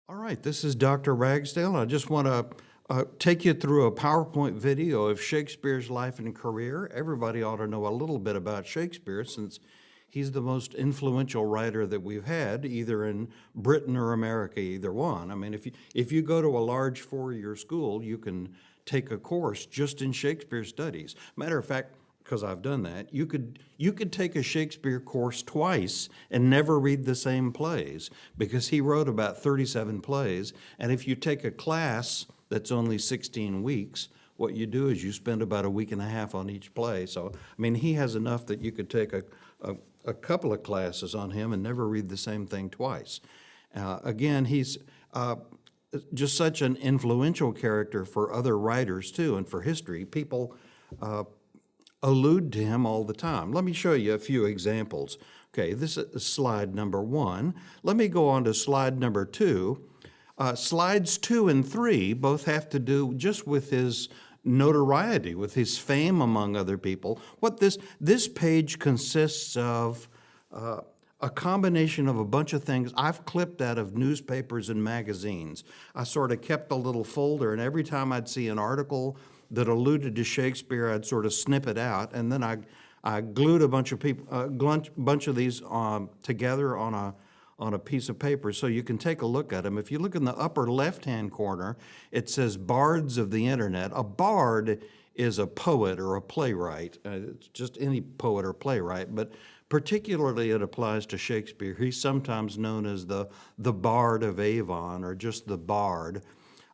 All right, this is Dr. Ragsdale. I just want to take you through a PowerPoint video of Shakespeare's life and career. Everybody ought to know a little bit about Shakespeare since he's the most influential writer that we've had, either in Britain or America, either one. I mean, if you go to a large four-year school, you can take a course just in Shakespeare studies. Matter of fact, because I've done that, you could take a Shakespeare course twice and never read the same plays because he wrote about 37 plays. And if you take a class that's only 16 weeks, what you do is you spend about a week and a half on each play. So, I mean, he has enough that you could take a couple of classes on him and never read the same thing twice. Again, he's just such an influential character for other writers too, and for history. People allude to him all the time. Let me show you a few examples. Okay, this is slide number 1. Let me go on to slide number 2. Slides 2 and 3 both have to do just with his notoriety, with his fame among other people. What this page consists of a combination of a bunch of things I've clipped out of newspapers and magazines. I sort of kept a little folder, and every time I'd see an article that alluded to Shakespeare, I'd sort of snip it out, and then I glued a bunch of these together on a piece of paper so you can take a look at them. If you look in the upper left-hand corner, it says Bards of the Internet. A bard is a poet or a playwright. It's just any poet or playwright, but particularly it applies to Shakespeare. He's sometimes known as the Bard of Avon or just the Bard.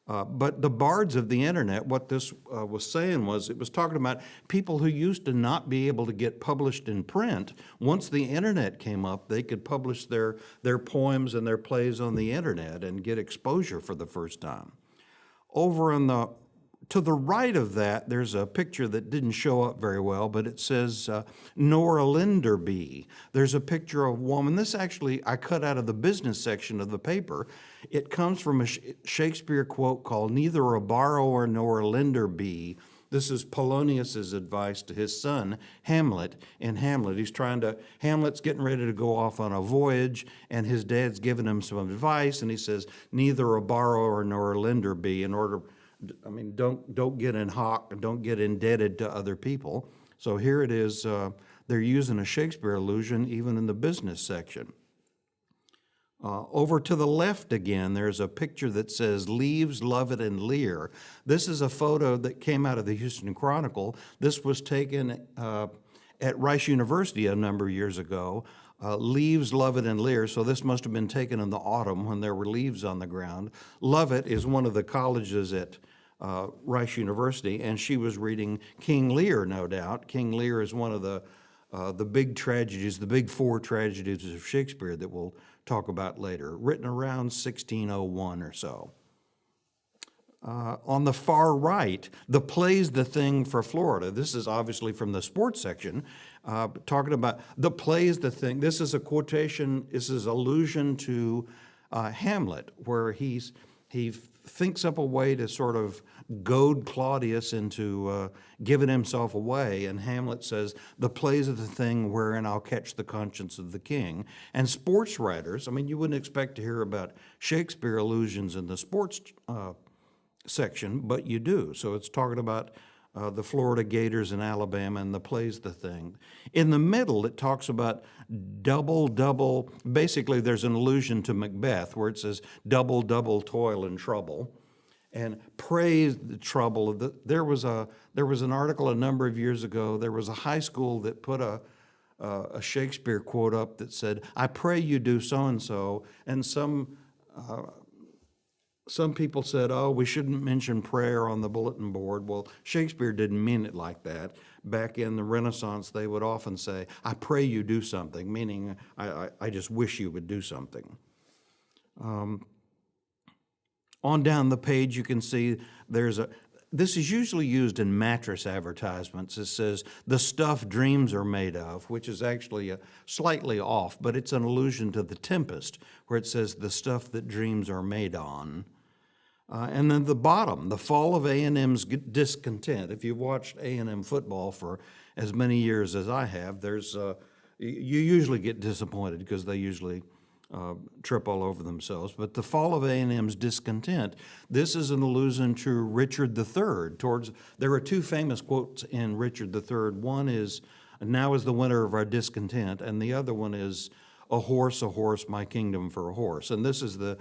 But the bards of the internet, what this was saying was, it was talking about people who used to not be able to get published in print. Once the internet came up, they could publish their poems and their plays on the internet and get exposure for the first time. Over to the right of that, there's a picture that didn't show up very well, but it says Nora Linderby. There's a picture of a woman. This actually I cut out of the business section of the paper. It comes from a Shakespeare quote called "Neither a borrower nor a lender be." This is Polonius's advice to his son, Hamlet. In Hamlet, Hamlet's getting ready to go off on a voyage, and his dad's giving him some advice, and he says, "Neither a borrower nor a lender be," don't get in hock, don't get indebted to other people. So here it is, they're using a Shakespeare allusion even in the business section. Over to the left again, there's a picture that says Leaves, Lovett, and Lear. This is a photo that came out of the Houston Chronicle. This was taken at Rice University a number of years ago. Leaves, Lovett, and Lear, so this must have been taken in the autumn when there were leaves on the ground. Lovett is one of the colleges at Rice University, and she was reading King Lear, no doubt. King Lear is one of the big tragedies, the big four tragedies of Shakespeare that we'll talk about later, written around 1601 or so. On the far right, the play's the thing for Florida. This is obviously from the sports section, talking about the play's the thing. This is a quotation, this is allusion to Hamlet, where he thinks up a way to sort of goad Claudius into giving himself away, and Hamlet says, "The play's the thing wherein I'll catch the conscience of the king." And sports writers, I mean, you wouldn't expect to hear about Shakespeare allusions in the sports section, but you do. So it's talking about the Florida Gators in Alabama, and the play's the thing. In the middle, it talks about double. Basically, there's an allusion to Macbeth where it says double toil and trouble, and praise the trouble. There was an article a number of years ago. There was a high school that put a Shakespeare quote up that said, "I pray you do so and so," and some people said, "Oh, we shouldn't mention prayer on the bulletin board." Well, Shakespeare didn't mean it like that. Back in the Renaissance, they would often say, "I pray you do something," meaning I just wish you would do something. On down the page, you can see this is usually used in mattress advertisements. It says, "The stuff dreams are made of," which is actually slightly off, but it's an allusion to The Tempest, where it says, "The stuff that dreams are made on." And then the bottom, the fall of A&M's discontent. If you've watched A&M football for as many years as I have, you usually get disappointed because they usually trip all over themselves. But the fall of A&M's discontent, this is an allusion to Richard III. There are two famous quotes in Richard III. One is, "Now is the winter of our discontent," and the other one is, a horse, my kingdom for a horse." And this is the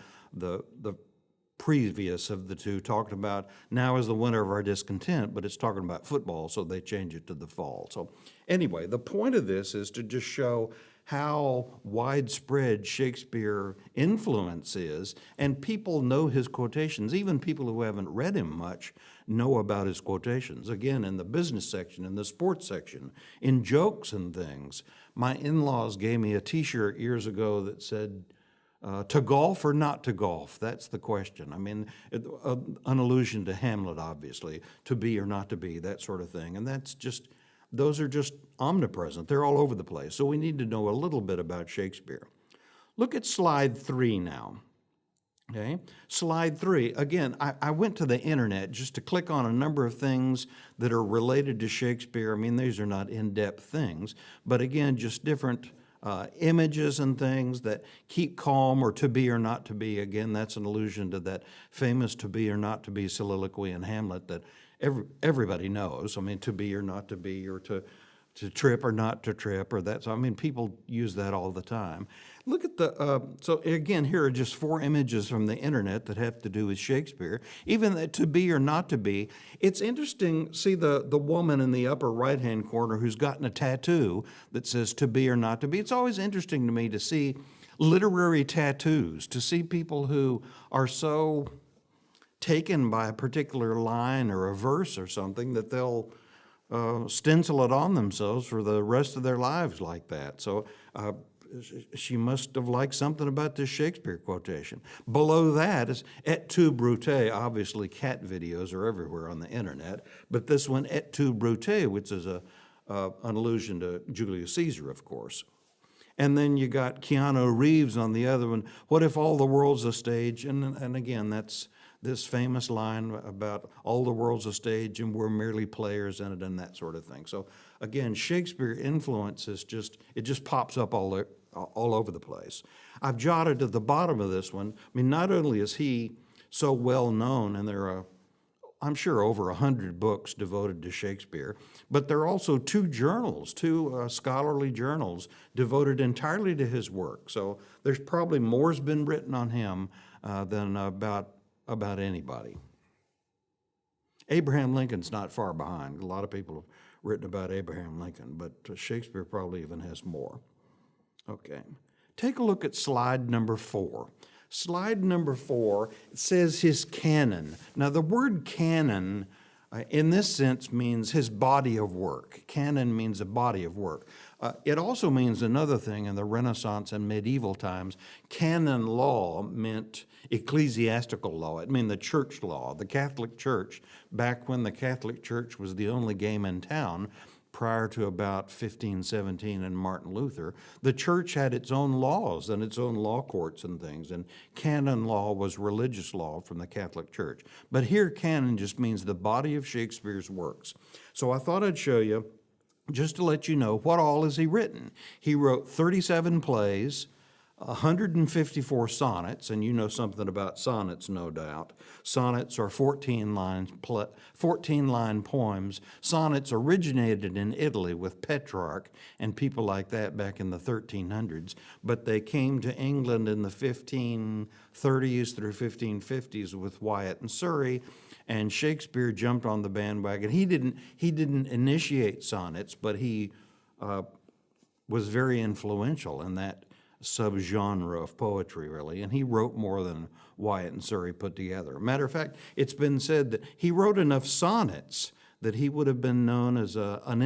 previous of the two, talking about now is the winter of our discontent, but it's talking about football, so they change it to the fall. So anyway, the point of this is to just show how widespread Shakespeare influence is, and people know his quotations. Even people who haven't read him much know about his quotations. Again, in the business section, in the sports section, in jokes and things. My in-laws gave me a T-shirt years ago that said, to golf or not to golf? That's the question. I mean, an allusion to Hamlet, obviously, to be or not to be, that sort of thing. And those are just omnipresent. They're all over the place. So we need to know a little bit about Shakespeare. Look at slide 3 now. Okay, slide 3. Again, I went to the internet just to click on a number of things that are related to Shakespeare. I mean, these are not in-depth things, but again, just different images and things that keep calm, or to be or not to be. Again, that's an allusion to that famous to be or not to be soliloquy in Hamlet that everybody knows. I mean, to be or not to be, or to trip or not to trip, or that's, I mean, people use that all the time. Look at so again, here are just 4 images from the internet that have to do with Shakespeare. Even the to be or not to be, it's interesting, see the woman in the upper right-hand corner who's gotten a tattoo that says to be or not to be. It's always interesting to me to see literary tattoos, to see people who are so taken by a particular line or a verse or something that they'll stencil it on themselves for the rest of their lives like that. So she must have liked something about this Shakespeare quotation. Below that is et tu Brute. Obviously, cat videos are everywhere on the internet, but this one, et tu Brute, which is an allusion to Julius Caesar, of course. And then you got Keanu Reeves on the other one, what if all the world's a stage? And again, that's this famous line about all the world's a stage and we're merely players in it, and that sort of thing. So again, Shakespeare influence is just pops up all over the place. I've jotted at the bottom of this one, I mean, not only is he so well known, and there are, I'm sure, over 100 books devoted to Shakespeare, but there are also 2 journals, 2 scholarly journals devoted entirely to his work. So there's probably more's been written on him than about anybody. Abraham Lincoln's not far behind. A lot of people have written about Abraham Lincoln, but Shakespeare probably even has more. Okay, take a look at slide number 4. Slide number 4, it says his canon. Now the word canon in this sense means his body of work. Canon means a body of work. It also means another thing in the Renaissance and medieval times. Canon law meant ecclesiastical law. It meant the church law, the Catholic Church. Back when the Catholic Church was the only game in town, prior to about 1517 and Martin Luther, the church had its own laws and its own law courts and things, and canon law was religious law from the Catholic Church. But here canon just means the body of Shakespeare's works. So I thought I'd show you, just to let you know, what all has he written. He wrote 37 plays, 154 sonnets, and you know something about sonnets, no doubt. Sonnets are 14-line poems. Sonnets originated in Italy with Petrarch and people like that back in the 1300s, but they came to England in the 1530s through 1550s with Wyatt and Surrey, and Shakespeare jumped on the bandwagon. He didn't initiate sonnets, but he was very influential in that subgenre of poetry, really, and he wrote more than Wyatt and Surrey put together. Matter of fact, it's been said that he wrote enough sonnets that he would have been known as a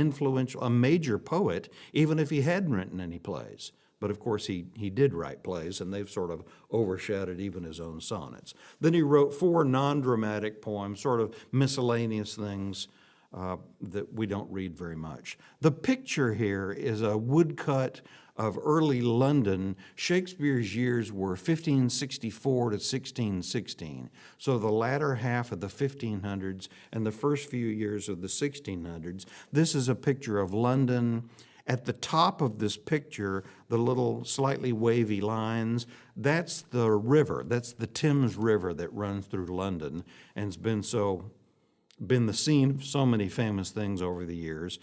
major poet, even if he hadn't written any plays. But of course, he did write plays, and they've sort of overshadowed even his own sonnets. Then he wrote 4 non-dramatic poems, sort of miscellaneous things that we don't read very much. The picture here is a woodcut of early London. Shakespeare's years were 1564 to 1616. So the latter half of the 1500s and the first few years of the 1600s. This is a picture of London At the top of this picture, the little slightly wavy lines, that's the river. That's the Thames River that runs through London and has been the scene of so many famous things over the years.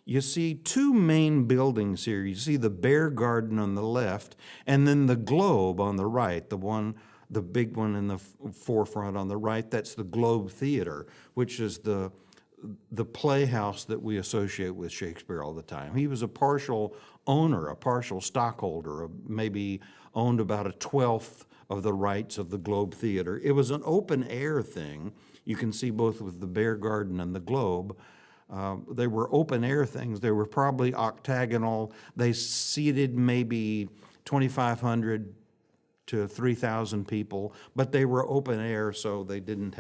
You see two main buildings here. You see the Bear Garden on the left, and then the Globe on the right, the big one in the forefront on the right. That's the Globe Theater, which is the playhouse that we associate with Shakespeare all the time. He was a partial owner, a partial stockholder, maybe owned about 1/12 of the rights of the Globe Theater. It was an open-air thing. You can see both with the Bear Garden and the Globe. They were open-air things. They were probably octagonal. They seated maybe 2,500 to 3,000 people, but they were open-air, so they didn't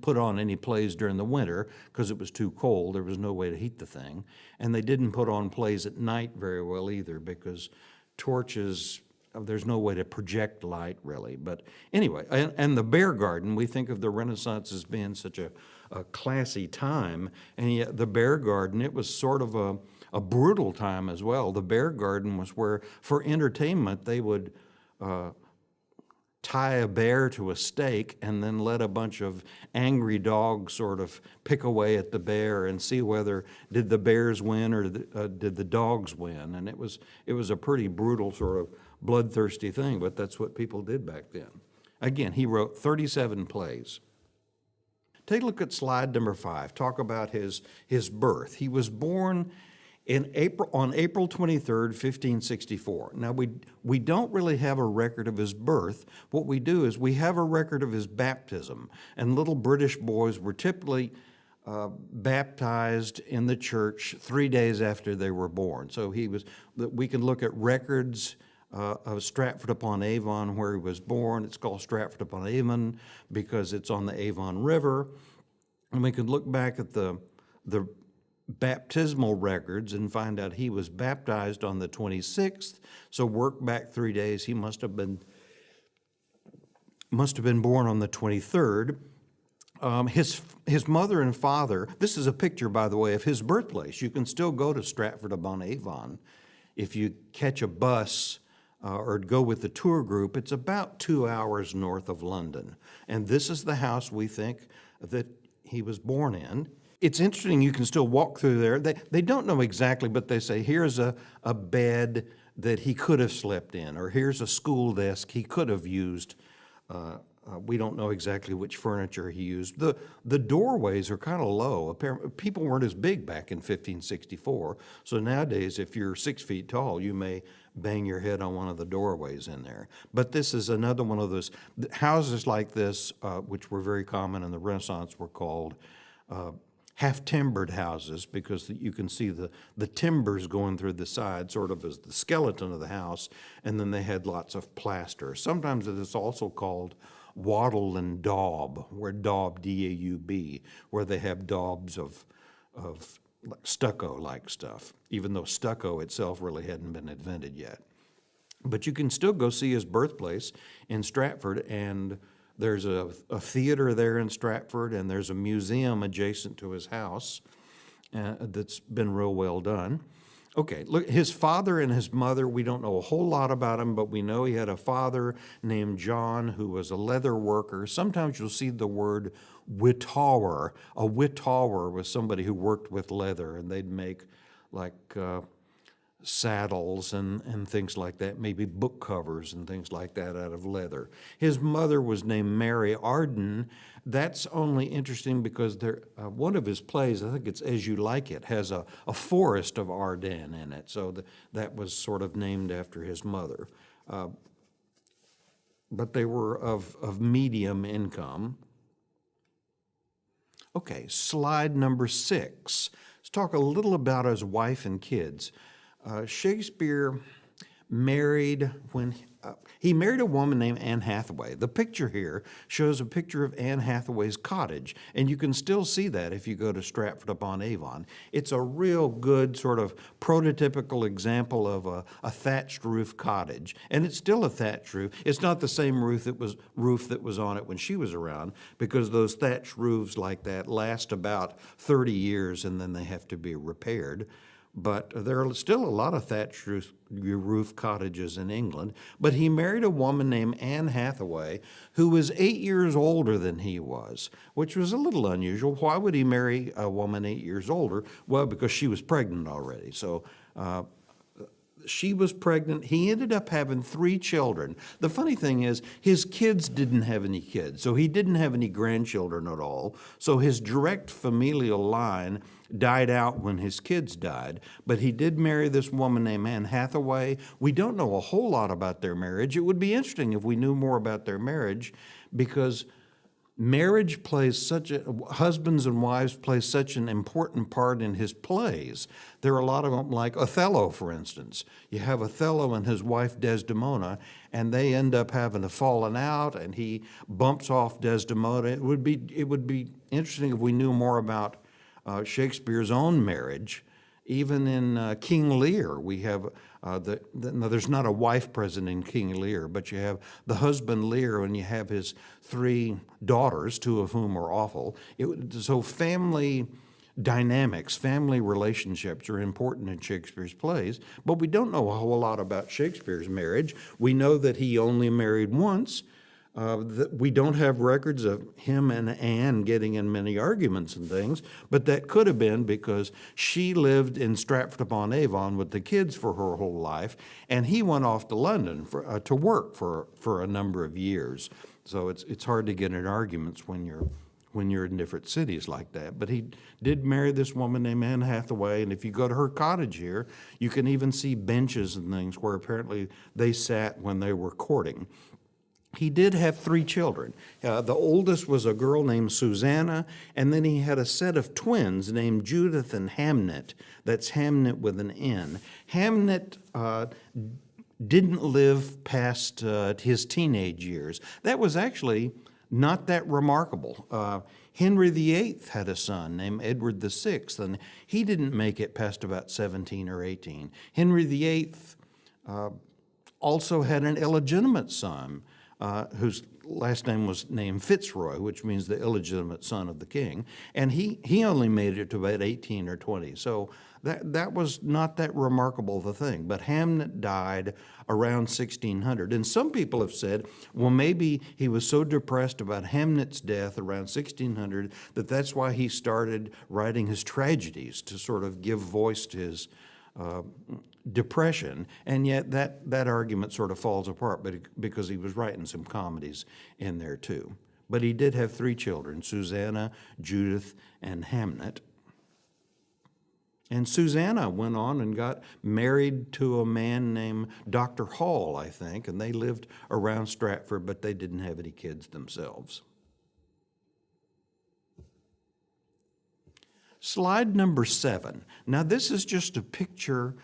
put on any plays during the winter because it was too cold. There was no way to heat the thing. And they didn't put on plays at night very well either because torches, there's no way to project light really. But anyway, and the Bear Garden, we think of the Renaissance as being such a classy time, and yet the Bear Garden, it was sort of a brutal time as well. The Bear Garden was where, for entertainment, they would tie a bear to a stake and then let a bunch of angry dogs sort of pick away at the bear and see whether did the bears win or did the dogs win. And it was a pretty brutal sort of bloodthirsty thing, but that's what people did back then. Again, he wrote 37 plays. Take a look at slide number 5. Talk about his birth. He was born on April 23rd, 1564. Now, we don't really have a record of his birth. What we do is we have a record of his baptism, and little British boys were typically baptized in the church 3 days after they were born. So we can look at records of Stratford-upon-Avon where he was born. It's called Stratford-upon-Avon because it's on the Avon River. And we can look back at the baptismal records and find out he was baptized on the 26th. So work back 3 days. He must have been born on the 23rd. His mother and father, this is a picture, by the way, of his birthplace. You can still go to Stratford-upon-Avon. If you catch a bus or go with the tour group, it's about 2 hours north of London. And this is the house we think that he was born in. It's interesting, you can still walk through there. They don't know exactly, but they say, here's a bed that he could have slept in, or here's a school desk he could have used. We don't know exactly which furniture he used. The doorways are kind of low. Apparently, people weren't as big back in 1564, so nowadays, if you're 6 feet tall, you may bang your head on one of the doorways in there. But this is another one of those houses like this, which were very common in the Renaissance, were called half-timbered houses because you can see the timbers going through the side sort of as the skeleton of the house, and then they had lots of plaster. Sometimes it is also called wattle and daub, where daub, D-A-U-B, where they have daubs of stucco-like stuff, even though stucco itself really hadn't been invented yet. But you can still go see his birthplace in Stratford, and there's a theater there in Stratford, and there's a museum adjacent to his house that's been real well done. Okay, look, his father and his mother, we don't know a whole lot about him, but we know he had a father named John who was a leather worker. Sometimes you'll see the word whittawer. A whittawer was somebody who worked with leather, and they'd make like saddles and things like that, maybe book covers and things like that out of leather. His mother was named Mary Arden. That's only interesting because one of his plays, I think it's As You Like It, has a forest of Arden in it, so that was sort of named after his mother. But they were of medium income. Okay, slide number 6. Let's talk a little about his wife and kids. Shakespeare married he married a woman named Anne Hathaway. The picture here shows a picture of Anne Hathaway's cottage, and you can still see that if you go to Stratford-upon-Avon. It's a real good sort of prototypical example of a thatched roof cottage, and it's still a thatched roof. It's not the same roof that was on it when she was around, because those thatched roofs like that last about 30 years and then they have to be repaired. but there are still a lot of thatched roof cottages in England. But he married a woman named Anne Hathaway, who was 8 years older than he was, which was a little unusual. Why would he marry a woman 8 years older? Well, because she was pregnant already. So she was pregnant. He ended up having 3 children. The funny thing is, his kids didn't have any kids, so he didn't have any grandchildren at all. So his direct familial line died out when his kids died. But he did marry this woman named Anne Hathaway. We don't know a whole lot about their marriage. It would be interesting if we knew more about their marriage, because marriage husbands and wives play such an important part in his plays. There are a lot of them, like Othello, for instance. You have Othello and his wife Desdemona, and they end up having a falling out, and he bumps off Desdemona. It would be interesting if we knew more about Shakespeare's own marriage. Even in King Lear, we have now there's not a wife present in King Lear, but you have the husband Lear, and you have his 3 daughters, 2 of whom are awful. So family dynamics, family relationships are important in Shakespeare's plays, but we don't know a whole lot about Shakespeare's marriage. We know that he only married once. We don't have records of him and Anne getting in many arguments and things, but that could have been because she lived in Stratford-upon-Avon with the kids for her whole life, and he went off to London to work for a number of years. So it's hard to get in arguments when you're in different cities like that. But he did marry this woman named Anne Hathaway, and if you go to her cottage here, you can even see benches and things where apparently they sat when they were courting. He did have 3 children. The oldest was a girl named Susanna, and then he had a set of twins named Judith and Hamnet. That's Hamnet with an N. Hamnet didn't live past his teenage years. That was actually not that remarkable. Henry VIII had a son named Edward VI, and he didn't make it past about 17 or 18. Henry VIII also had an illegitimate son, whose last name was named Fitzroy, which means the illegitimate son of the king, and he only made it to about 18 or 20. So that was not that remarkable of a thing. But Hamnet died around 1600, and some people have said, well, maybe he was so depressed about Hamnet's death around 1600 that that's why he started writing his tragedies, to sort of give voice to his depression, and yet that argument sort of falls apart because he was writing some comedies in there too. But he did have 3 children, Susanna, Judith, and Hamnet. And Susanna went on and got married to a man named Dr. Hall, I think, and they lived around Stratford, but they didn't have any kids themselves. Slide number 7. Now, this is just a picture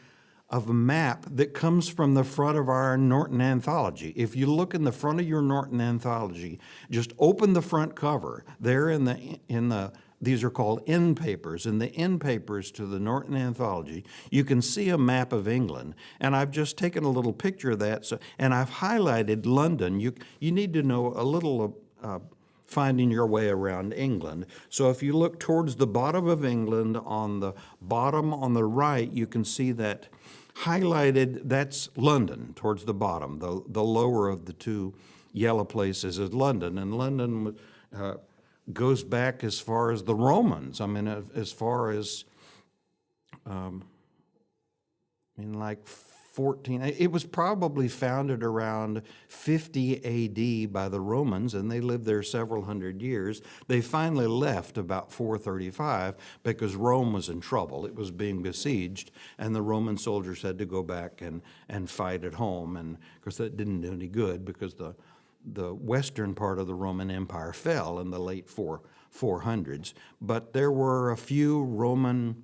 of a map that comes from the front of our Norton Anthology. If you look in the front of your Norton Anthology, just open the front cover. There in the these are called end papers. In the end papers to the Norton Anthology, you can see a map of England. And I've just taken a little picture of that, and I've highlighted London. You need to know a little finding your way around England. So if you look towards the bottom of England, on the bottom on the right, you can see that highlighted, that's London towards the bottom. The lower of the 2 yellow places is London, and London goes back as far as the Romans. I mean, as far as, like 14, it was probably founded around 50 AD by the Romans, and they lived there several hundred years. They finally left about 435 because Rome was in trouble. It was being besieged, and the Roman soldiers had to go back and fight at home. And of course, that didn't do any good because the western part of the Roman Empire fell in the late 400s. But there were a few Roman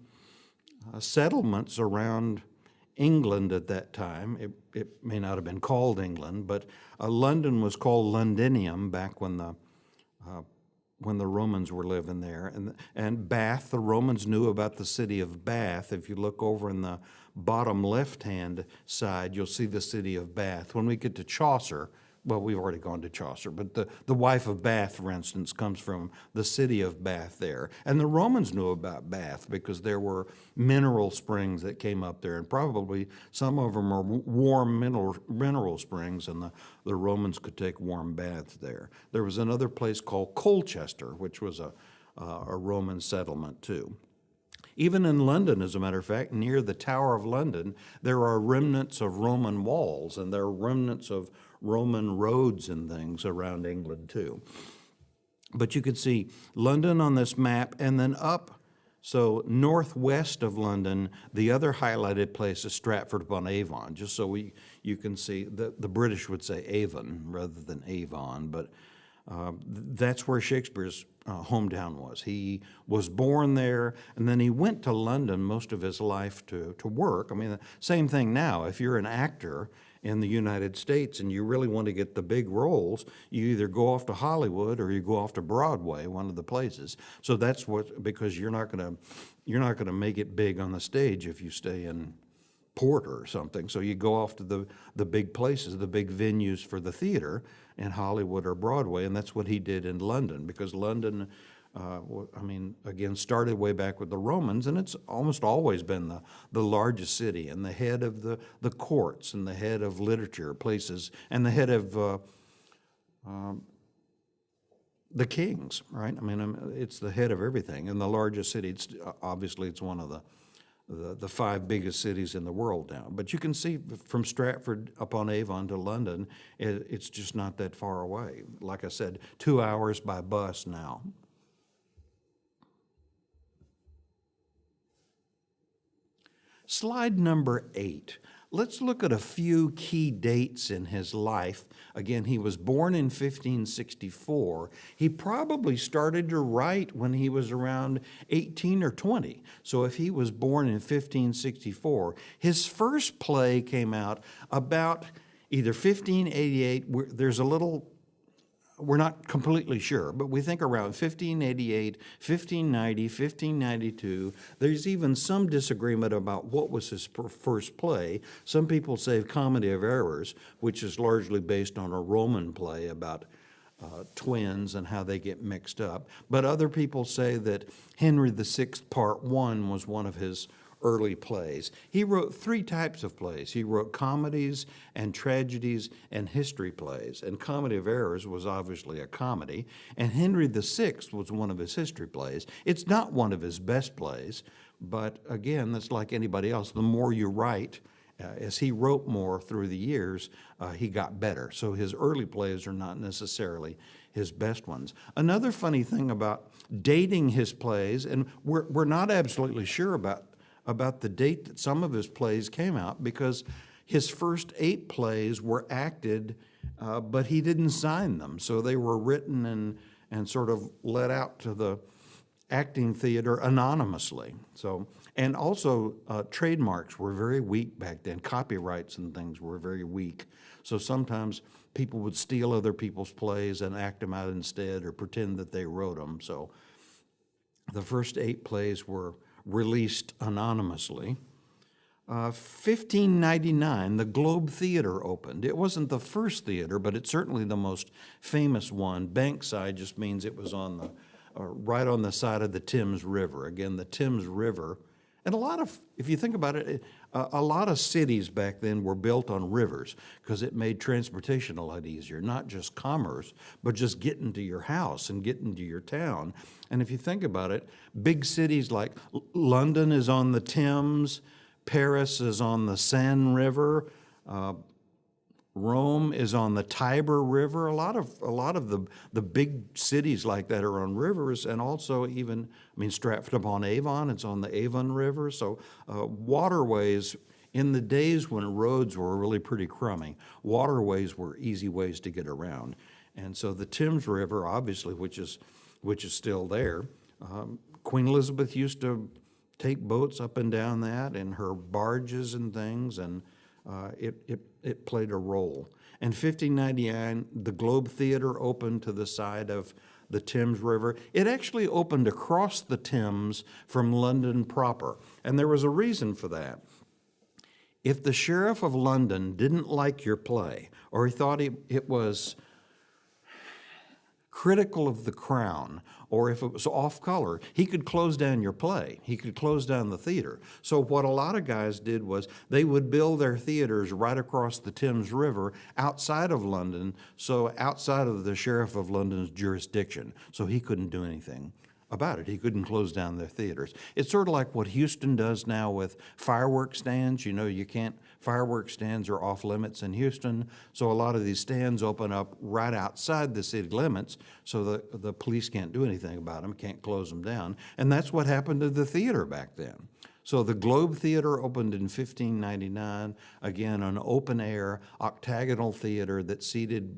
settlements around England at that time. It may not have been called England, but London was called Londinium back when the Romans were living there. And Bath, the Romans knew about the city of Bath. If you look over in the bottom left-hand side, you'll see the city of Bath. When we get to Chaucer, well, we've already gone to Chaucer, but the wife of Bath, for instance, comes from the city of Bath there. And the Romans knew about Bath because there were mineral springs that came up there, and probably some of them are warm mineral springs, and the Romans could take warm baths there. There was another place called Colchester, which was a Roman settlement too. Even in London, as a matter of fact, near the Tower of London, there are remnants of Roman walls, and there are remnants of Roman roads and things around England too. But you could see London on this map, and then up, so northwest of London, the other highlighted place is Stratford-upon-Avon, just so you can see, the British would say Avon rather than Avon, but that's where Shakespeare's hometown was. He was born there, and then he went to London most of his life to work. I mean, the same thing now. If you're an actor in the United States and you really want to get the big roles, you either go off to Hollywood or you go off to Broadway, one of the places. So that's because you're not going to make it big on the stage if you stay in Port or something. So you go off to the big places, the big venues for the theater in Hollywood or Broadway, and that's what he did in London, because London, again, started way back with the Romans, and it's almost always been the largest city and the head of the courts and the head of literature places and the head of the kings, right? I mean, it's the head of everything, and the largest city. It's one of the five biggest cities in the world now. But you can see from Stratford-upon-Avon to London, it's just not that far away. Like I said, 2 hours by bus now. Slide number 8. Let's look at a few key dates in his life. Again, he was born in 1564. He probably started to write when he was around 18 or 20. So if he was born in 1564, his first play came out about either 1588, we're not completely sure, but we think around 1588, 1590, 1592. There's even some disagreement about what was his first play. Some people say Comedy of Errors, which is largely based on a Roman play about twins and how they get mixed up. But other people say that Henry VI, Part 1 was one of his early plays. He wrote 3 types of plays. He wrote comedies and tragedies and history plays. And Comedy of Errors was obviously a comedy. And Henry VI was one of his history plays. It's not one of his best plays, but again, that's like anybody else. The more you write, as he wrote more through the years, he got better. So his early plays are not necessarily his best ones. Another funny thing about dating his plays, and we're not absolutely sure about the date that some of his plays came out, because his first 8 plays were acted, but he didn't sign them. So they were written and sort of let out to the acting theater anonymously. So, and also trademarks were very weak back then. Copyrights and things were very weak. So sometimes people would steal other people's plays and act them out instead, or pretend that they wrote them. So the first 8 plays were released anonymously. 1599, the Globe Theater opened. It wasn't the first theater, but it's certainly the most famous one. Bankside just means it was on right on the side of the Thames River. Again, the Thames River, and if you think about it, a lot of cities back then were built on rivers because it made transportation a lot easier, not just commerce, but just getting to your house and getting to your town. And if you think about it, big cities like London is on the Thames, Paris is on the Seine River, Rome is on the Tiber River. A lot of the big cities like that are on rivers, and also even, Stratford-upon-Avon, it's on the Avon River. So waterways, in the days when roads were really pretty crummy, waterways were easy ways to get around. And so the Thames River, obviously, which is still there, Queen Elizabeth used to take boats up and down that in her barges and things, and it played a role. In 1599, the Globe Theater opened to the side of the Thames River. It actually opened across the Thames from London proper, and there was a reason for that. If the sheriff of London didn't like your play, or he thought it was critical of the crown, or if it was off color, he could close down your play. He could close down the theater. So what a lot of guys did was they would build their theaters right across the Thames River outside of London, so outside of the Sheriff of London's jurisdiction. So he couldn't do anything about it. He couldn't close down their theaters. It's sort of like what Houston does now with fireworks stands. You know, fireworks stands are off limits in Houston, so a lot of these stands open up right outside the city limits, so the police can't do anything about them, can't close them down. And that's what happened to the theater back then. So the Globe Theater opened in 1599, again, an open-air octagonal theater that seated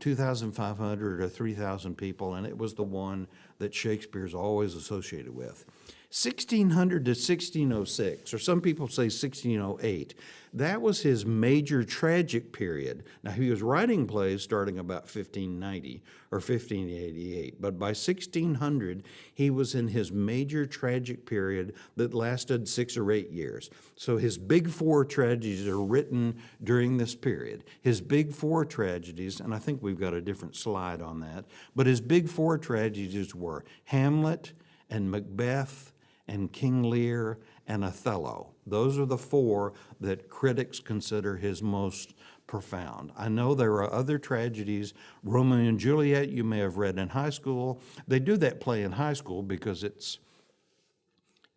2,500 or 3,000 people, and it was the one that Shakespeare's always associated with. 1600 to 1606, or some people say 1608, that was his major tragic period. Now, he was writing plays starting about 1590 or 1588, but by 1600, he was in his major tragic period that lasted 6 or 8 years. So his big four tragedies are written during this period. His big four tragedies, and I think we've got a different slide on that, but his big four tragedies were Hamlet and Macbeth and King Lear and Othello. Those are the four that critics consider his most profound. I know there are other tragedies. Romeo and Juliet, you may have read in high school. They do that play in high school because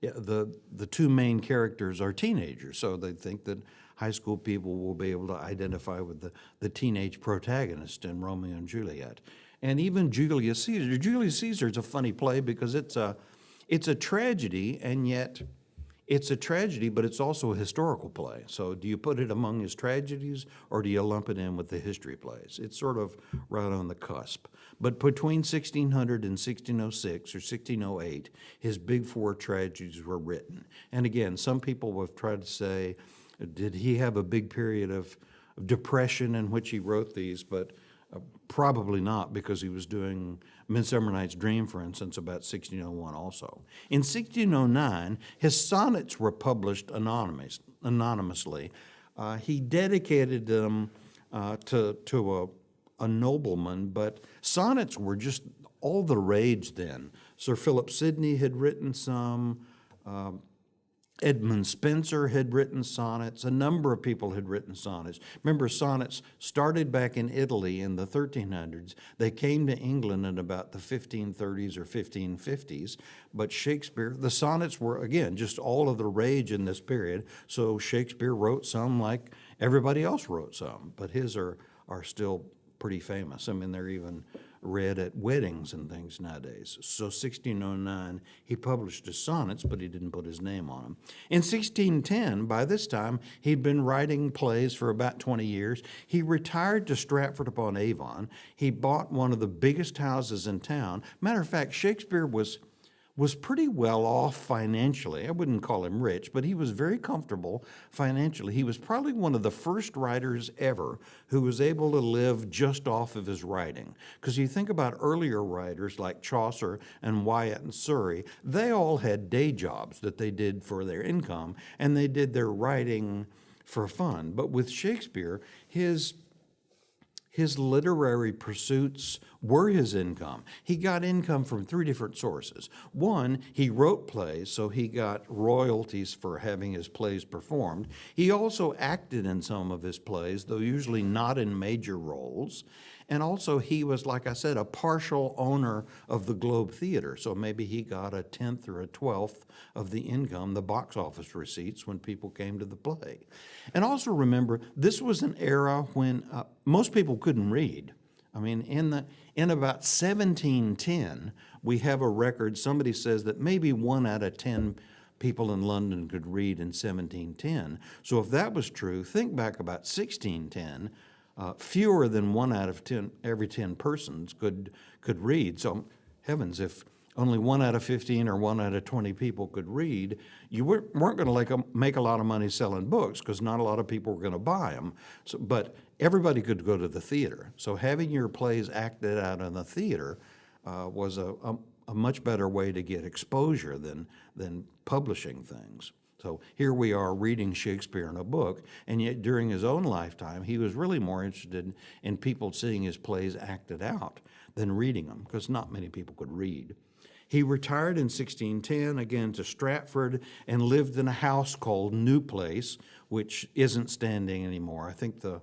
the two main characters are teenagers, so they think that high school people will be able to identify with the teenage protagonist in Romeo and Juliet. And even Julius Caesar. Julius Caesar is a funny play because it's a tragedy, and yet it's a tragedy, but it's also a historical play. So do you put it among his tragedies, or do you lump it in with the history plays? It's sort of right on the cusp. But between 1600 and 1606 or 1608, his big four tragedies were written. And again, some people have tried to say, did he have a big period of depression in which he wrote these? But probably not, because he was doing Midsummer Night's Dream, for instance, about 1601 also. In 1609, his sonnets were published anonymously. He dedicated them to a nobleman, but sonnets were just all the rage then. Sir Philip Sidney had written some. Edmund Spenser had written sonnets. A number of people had written sonnets. Remember, sonnets started back in Italy in the 1300s. They came to England in about the 1530s or 1550s. But Shakespeare, the sonnets were, again, just all of the rage in this period. So Shakespeare wrote some like everybody else wrote some. But his are still pretty famous. I mean, they're even read at weddings and things nowadays. So 1609, he published his sonnets, but he didn't put his name on them. In 1610, by this time, he'd been writing plays for about 20 years. He retired to Stratford-upon-Avon. He bought one of the biggest houses in town. Matter of fact, Shakespeare was pretty well off financially. I wouldn't call him rich, but he was very comfortable financially. He was probably one of the first writers ever who was able to live just off of his writing. Because you think about earlier writers like Chaucer and Wyatt and Surrey, they all had day jobs that they did for their income, and they did their writing for fun. But with Shakespeare, his literary pursuits were his income. He got income from three different sources. One, he wrote plays, so he got royalties for having his plays performed. He also acted in some of his plays, though usually not in major roles. And also, he was, like I said, a partial owner of the Globe Theater, so maybe he got a 10th or a 12th of the income, the box office receipts, when people came to the play. And also remember, this was an era when most people couldn't read. I mean, in about 1710, we have a record, somebody says that maybe 1 out of 10 people in London could read in 1710. So if that was true, think back about 1610, fewer than 1 out of 10, every 10 persons could read. So heavens, if only 1 out of 15 or 1 out of 20 people could read, you weren't going to make a lot of money selling books because not a lot of people were going to buy them. So, but everybody could go to the theater. So having your plays acted out in the theater was a much better way to get exposure than publishing things. So here we are reading Shakespeare in a book, and yet during his own lifetime, he was really more interested in people seeing his plays acted out than reading them, because not many people could read. He retired in 1610, again to Stratford, and lived in a house called New Place, which isn't standing anymore. I think the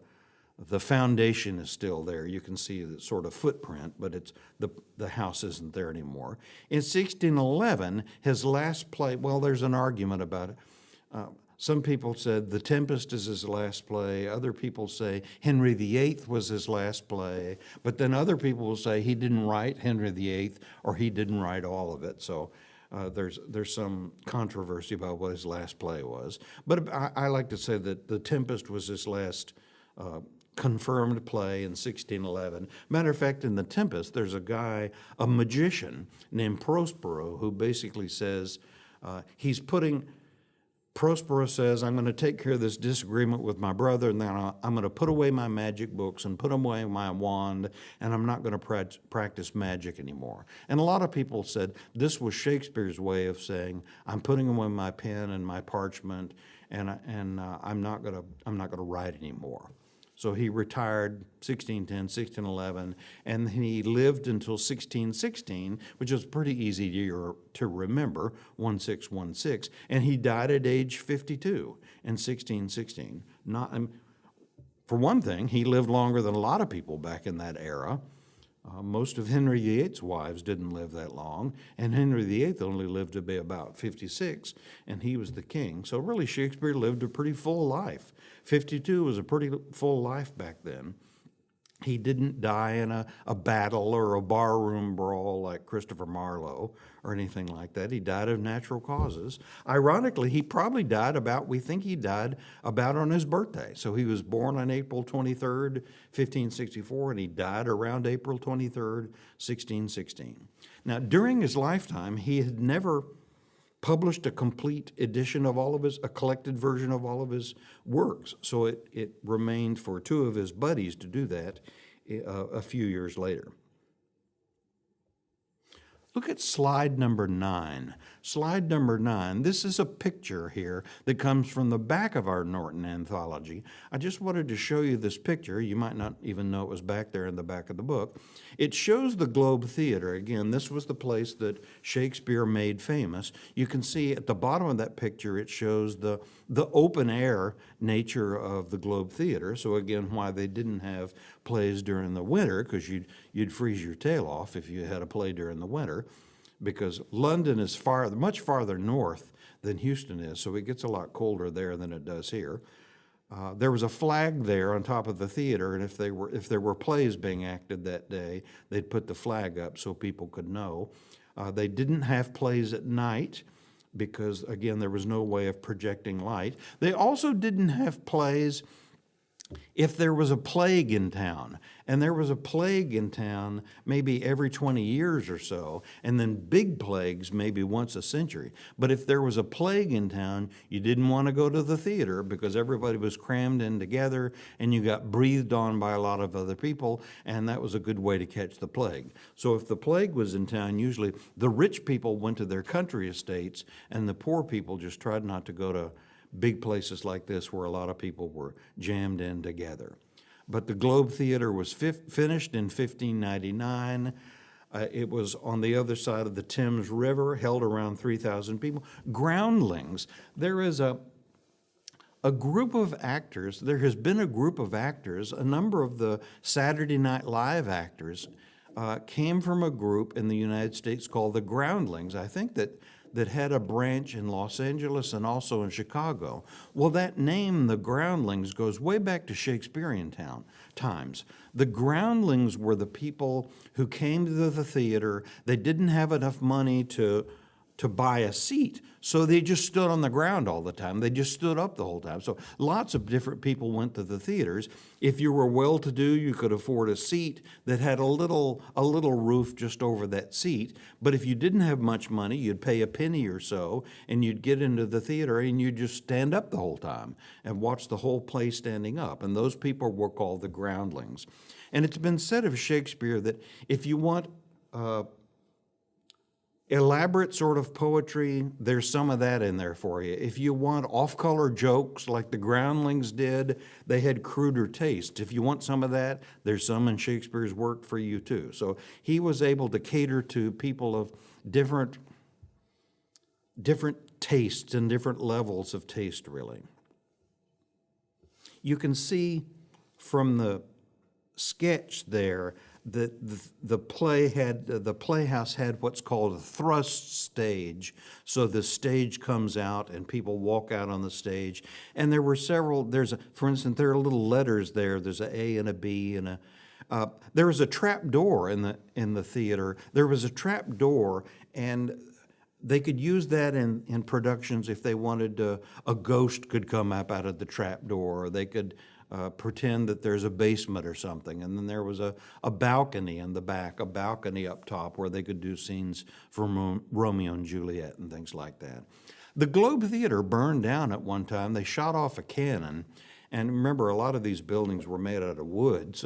foundation is still there. You can see the sort of footprint, but it's the house isn't there anymore. In 1611, his last play, well, there's an argument about it. Some people said The Tempest is his last play. Other people say Henry VIII was his last play. But then other people will say he didn't write Henry VIII or he didn't write all of it. So there's some controversy about what his last play was. But I like to say that The Tempest was his last confirmed play in 1611. Matter of fact, in The Tempest, there's a guy, a magician named Prospero, who basically says Prospero says, I'm going to take care of this disagreement with my brother, and then I'm going to put away my magic books and put away my wand, and I'm not going to practice magic anymore. And a lot of people said this was Shakespeare's way of saying, I'm putting away my pen and my parchment, and I'm not going to write anymore. So he retired 1610, 1611, and he lived until 1616, which is pretty easy year to remember, 1616, and he died at age 52 in 1616. For one thing, he lived longer than a lot of people back in that era. Most of Henry VIII's wives didn't live that long, and Henry VIII only lived to be about 56, and he was the king. So really, Shakespeare lived a pretty full life. 52 was a pretty full life back then. He didn't die in a battle or a barroom brawl like Christopher Marlowe or anything like that. He died of natural causes. Ironically, he probably died we think he died about on his birthday. So he was born on April 23rd, 1564, and he died around April 23rd, 1616. Now, during his lifetime, he had never published a complete edition of a collected version of all of his works. So it remained for two of his buddies to do that a few years later. Look at slide number 9. Slide number 9, this is a picture here that comes from the back of our Norton anthology. I just wanted to show you this picture. You might not even know it was back there in the back of the book. It shows the Globe Theater. Again, this was the place that Shakespeare made famous. You can see at the bottom of that picture, it shows the open air nature of the Globe Theater. So again, why they didn't have plays during the winter, because you'd freeze your tail off if you had a play during the winter, because London is much farther north than Houston is, so it gets a lot colder there than it does here. There was a flag there on top of the theater, and if there were plays being acted that day, they'd put the flag up so people could know. They didn't have plays at night because, again, there was no way of projecting light. They also didn't have plays if there was a plague in town, and there was a plague in town maybe every 20 years or so, and then big plagues maybe once a century. But if there was a plague in town, you didn't want to go to the theater because everybody was crammed in together and you got breathed on by a lot of other people, and that was a good way to catch the plague. So if the plague was in town, usually the rich people went to their country estates and the poor people just tried not to go to big places like this where a lot of people were jammed in together. But the Globe Theater was finished in 1599. It was on the other side of the Thames River, held around 3,000 people. Groundlings, there is a group of actors, there has been a group of actors, a number of the Saturday Night Live actors came from a group in the United States called the Groundlings. I think that had a branch in Los Angeles and also in Chicago. Well, that name, the Groundlings, goes way back to Shakespearean times. The Groundlings were the people who came to the theater. They didn't have enough money to buy a seat, so they just stood on the ground all the time. They just stood up the whole time. So lots of different people went to the theaters. If you were well-to-do, you could afford a seat that had a little roof just over that seat. But if you didn't have much money, you'd pay a penny or so, and you'd get into the theater and you'd just stand up the whole time and watch the whole play standing up. And those people were called the Groundlings. And it's been said of Shakespeare that if you want elaborate sort of poetry, there's some of that in there for you. If you want off-color jokes like the Groundlings did, they had cruder taste. If you want some of that, there's some in Shakespeare's work for you too. So he was able to cater to people of different tastes and different levels of taste, really. You can see from the sketch there that the playhouse had what's called a thrust stage. So the stage comes out and people walk out on the stage. And there were several, for instance, there are little letters there. There's an A and a B and there was a trap door in the theater. There was a trap door, and they could use that in productions if they wanted a ghost could come up out of the trap door, or they could pretend that there's a basement or something. And then there was a balcony in the back, a balcony up top where they could do scenes from Romeo and Juliet and things like that. The Globe Theater burned down at one time. They shot off a cannon. And remember, a lot of these buildings were made out of wood,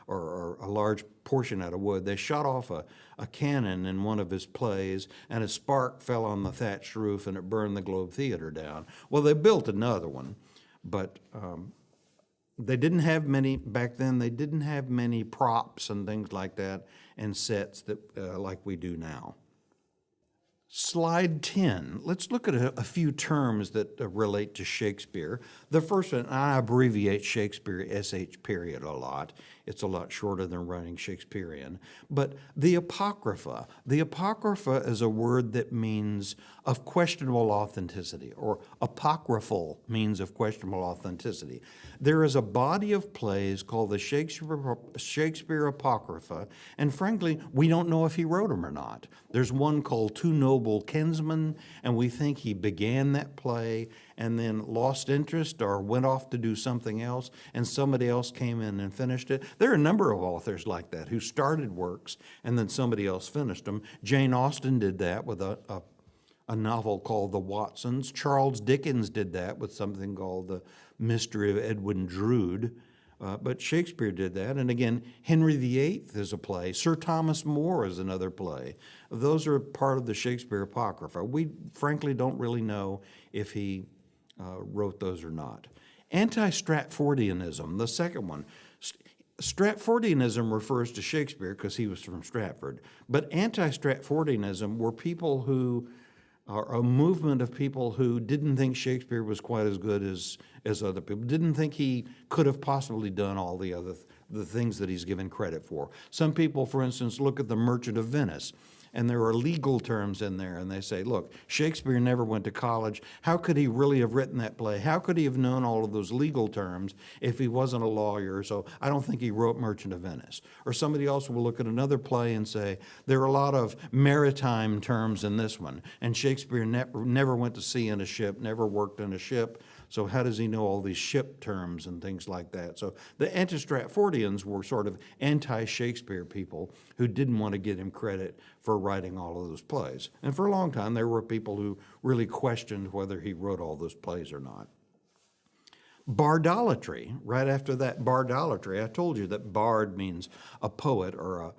or a large portion out of wood. They shot off a cannon in one of his plays, and a spark fell on the thatched roof, and it burned the Globe Theater down. Well, they built another one, but they didn't have many, back then, they didn't have many props and things like that and sets that like we do now. Slide 10. Let's look at a few terms that relate to Shakespeare. The first one, I abbreviate Shakespeare SH period a lot. It's a lot shorter than writing Shakespearean. But the Apocrypha. The Apocrypha is a word that means of questionable authenticity, or apocryphal means of questionable authenticity. There is a body of plays called the Shakespeare Apocrypha, and frankly, we don't know if he wrote them or not. There's one called Two Noble Kinsmen, and we think he began that play and then lost interest or went off to do something else, and somebody else came in and finished it. There are a number of authors like that who started works and then somebody else finished them. Jane Austen did that with a novel called The Watsons. Charles Dickens did that with something called The Mystery of Edwin Drood. But Shakespeare did that. And again, Henry VIII is a play. Sir Thomas More is another play. Those are part of the Shakespeare Apocrypha. We frankly don't really know if he wrote those or not. Anti-Stratfordianism, the second one. Stratfordianism refers to Shakespeare because he was from Stratford. But anti-Stratfordianism were people who are a movement of people who didn't think Shakespeare was quite as good as other people, didn't think he could have possibly done all the things that he's given credit for. Some people, for instance, look at The Merchant of Venice, and there are legal terms in there, and they say, look, Shakespeare never went to college. How could he really have written that play? How could he have known all of those legal terms if he wasn't a lawyer? So I don't think he wrote Merchant of Venice. Or somebody else will look at another play and say, there are a lot of maritime terms in this one, and Shakespeare never went to sea in a ship, never worked in a ship, so how does he know all these ship terms and things like that? So the anti-Stratfordians were sort of anti-Shakespeare people who didn't want to give him credit for writing all of those plays. And for a long time, there were people who really questioned whether he wrote all those plays or not. Bardolatry, right after that, bardolatry. I told you that bard means a poet or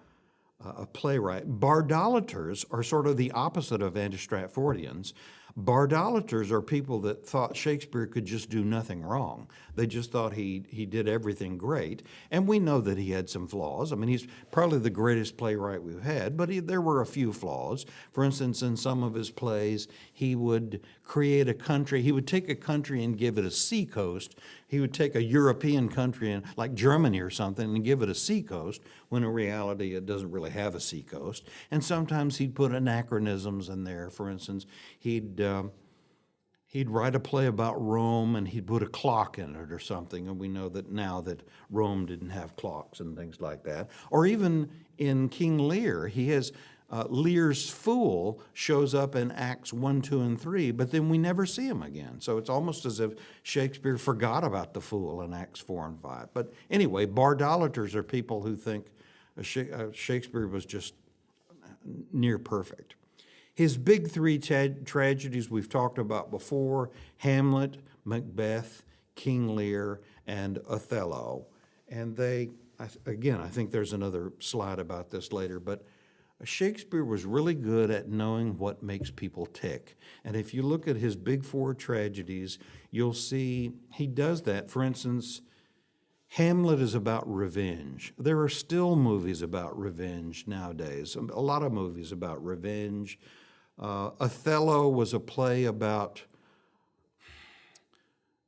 a playwright. Bardolaters are sort of the opposite of anti-Stratfordians. Bardolaters are people that thought Shakespeare could just do nothing wrong. They just thought he did everything great. And we know that he had some flaws. I mean, he's probably the greatest playwright we've had, but there were a few flaws. For instance, in some of his plays, he would create a country. He would take a country and give it a seacoast. He would take a European country, like Germany or something, and give it a seacoast, when in reality it doesn't really have a seacoast. And sometimes he'd put anachronisms in there. For instance, he'd write a play about Rome and he'd put a clock in it or something, and we know that now that Rome didn't have clocks and things like that. Or even in King Lear, he has Lear's fool shows up in Acts 1, 2, and 3, but then we never see him again. So it's almost as if Shakespeare forgot about the fool in Acts 4 and 5. But anyway, bardolaters are people who think Shakespeare was just near perfect. His big three tragedies we've talked about before: Hamlet, Macbeth, King Lear, and Othello. And I think there's another slide about this later, but Shakespeare was really good at knowing what makes people tick. And if you look at his big four tragedies, you'll see he does that. For instance, Hamlet is about revenge. There are still movies about revenge nowadays, a lot of movies about revenge. Othello was a play about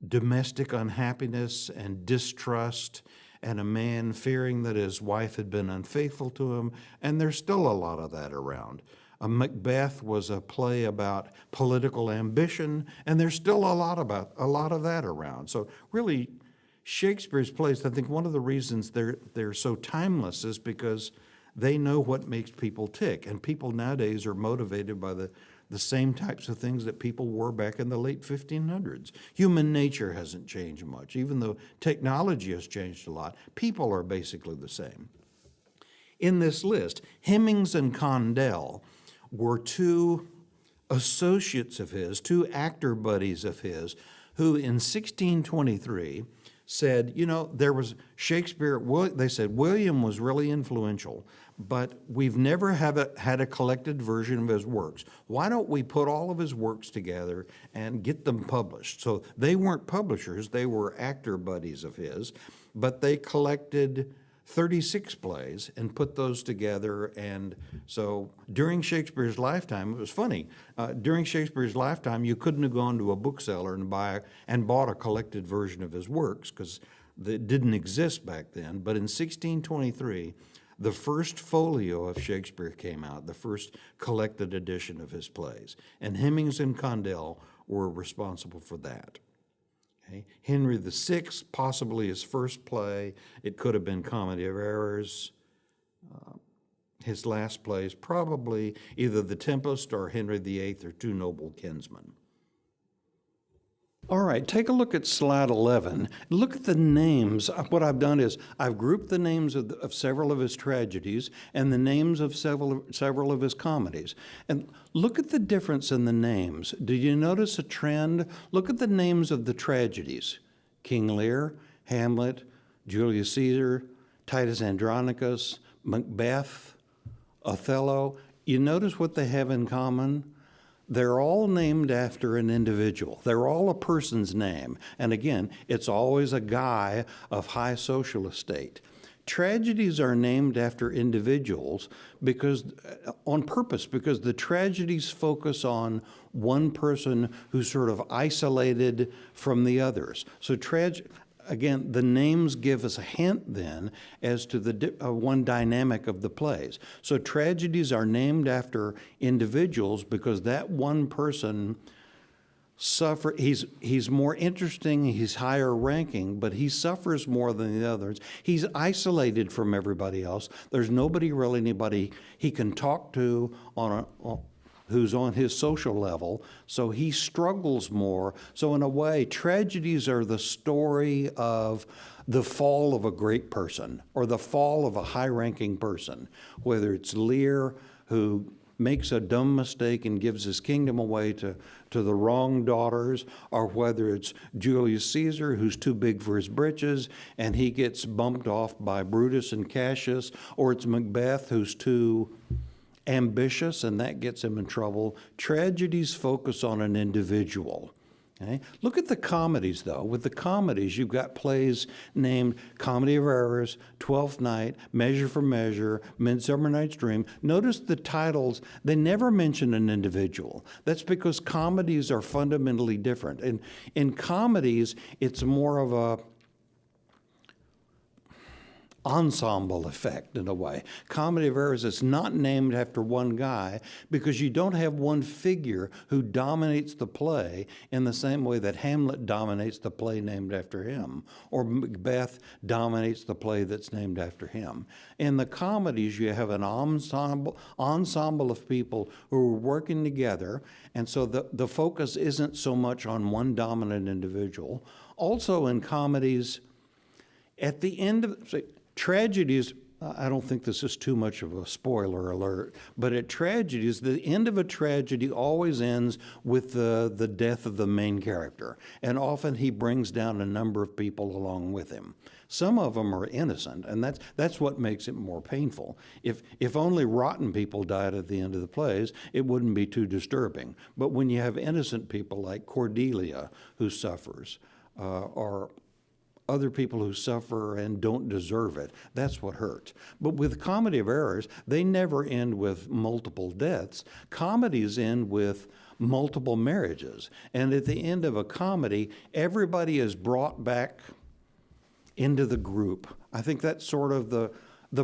domestic unhappiness and distrust, and a man fearing that his wife had been unfaithful to him, and there's still a lot of that around. Macbeth was a play about political ambition, and there's still a lot of that around. So really, Shakespeare's plays, I think one of the reasons they're so timeless is because they know what makes people tick, and people nowadays are motivated by the same types of things that people were back in the late 1500s. Human nature hasn't changed much. Even though technology has changed a lot, people are basically the same. In this list, Hemmings and Condell were two associates of his, two actor buddies of his, who in 1623 said, there was Shakespeare, they said William was really influential, but we've never had a collected version of his works. Why don't we put all of his works together and get them published? So they weren't publishers, they were actor buddies of his, but they collected 36 plays and put those together. And so during Shakespeare's lifetime, it was funny, during Shakespeare's lifetime, you couldn't have gone to a bookseller and bought a collected version of his works because it didn't exist back then. But in 1623, the first folio of Shakespeare came out, the first collected edition of his plays. And Hemmings and Condell were responsible for that. Okay. Henry VI, possibly his first play. It could have been Comedy of Errors. His last plays, probably either The Tempest or Henry VIII or Two Noble Kinsmen. All right, take a look at slide 11. Look at the names. What I've done is I've grouped the names of several of his tragedies and the names of several of his comedies. And look at the difference in the names. Did you notice a trend? Look at the names of the tragedies. King Lear, Hamlet, Julius Caesar, Titus Andronicus, Macbeth, Othello. You notice what they have in common? They're all named after an individual. They're all a person's name. And again, it's always a guy of high social estate. Tragedies are named after individuals on purpose, because the tragedies focus on one person who's sort of isolated from the others. So again, the names give us a hint then as to the one dynamic of the plays. So tragedies are named after individuals because that one person he's more interesting, he's higher ranking, but he suffers more than the others. He's isolated from everybody else. There's anybody he can talk to who's on his social level, so he struggles more. So in a way, tragedies are the story of the fall of a great person or the fall of a high-ranking person, whether it's Lear, who makes a dumb mistake and gives his kingdom away to the wrong daughters, or whether it's Julius Caesar, who's too big for his britches and he gets bumped off by Brutus and Cassius, or it's Macbeth, who's too ambitious and that gets him in trouble. Tragedies focus on an individual. Okay? Look at the comedies, though. With the comedies, you've got plays named Comedy of Errors, Twelfth Night, Measure for Measure, Midsummer Night's Dream. Notice the titles, they never mention an individual. That's because comedies are fundamentally different. And in comedies, it's more of a ensemble effect in a way. Comedy of Errors is not named after one guy because you don't have one figure who dominates the play in the same way that Hamlet dominates the play named after him, or Macbeth dominates the play that's named after him. In the comedies, you have an ensemble of people who are working together, and so the focus isn't so much on one dominant individual. Also in comedies, at the end of tragedies, I don't think this is too much of a spoiler alert, but at tragedies, the end of a tragedy always ends with the death of the main character, and often he brings down a number of people along with him. Some of them are innocent, and that's what makes it more painful. If only rotten people died at the end of the plays, it wouldn't be too disturbing. But when you have innocent people like Cordelia, who suffers, or other people who suffer and don't deserve it, that's what hurts. But with Comedy of Errors, they never end with multiple deaths. Comedies end with multiple marriages. And at the end of a comedy, everybody is brought back into the group. I think that's sort of the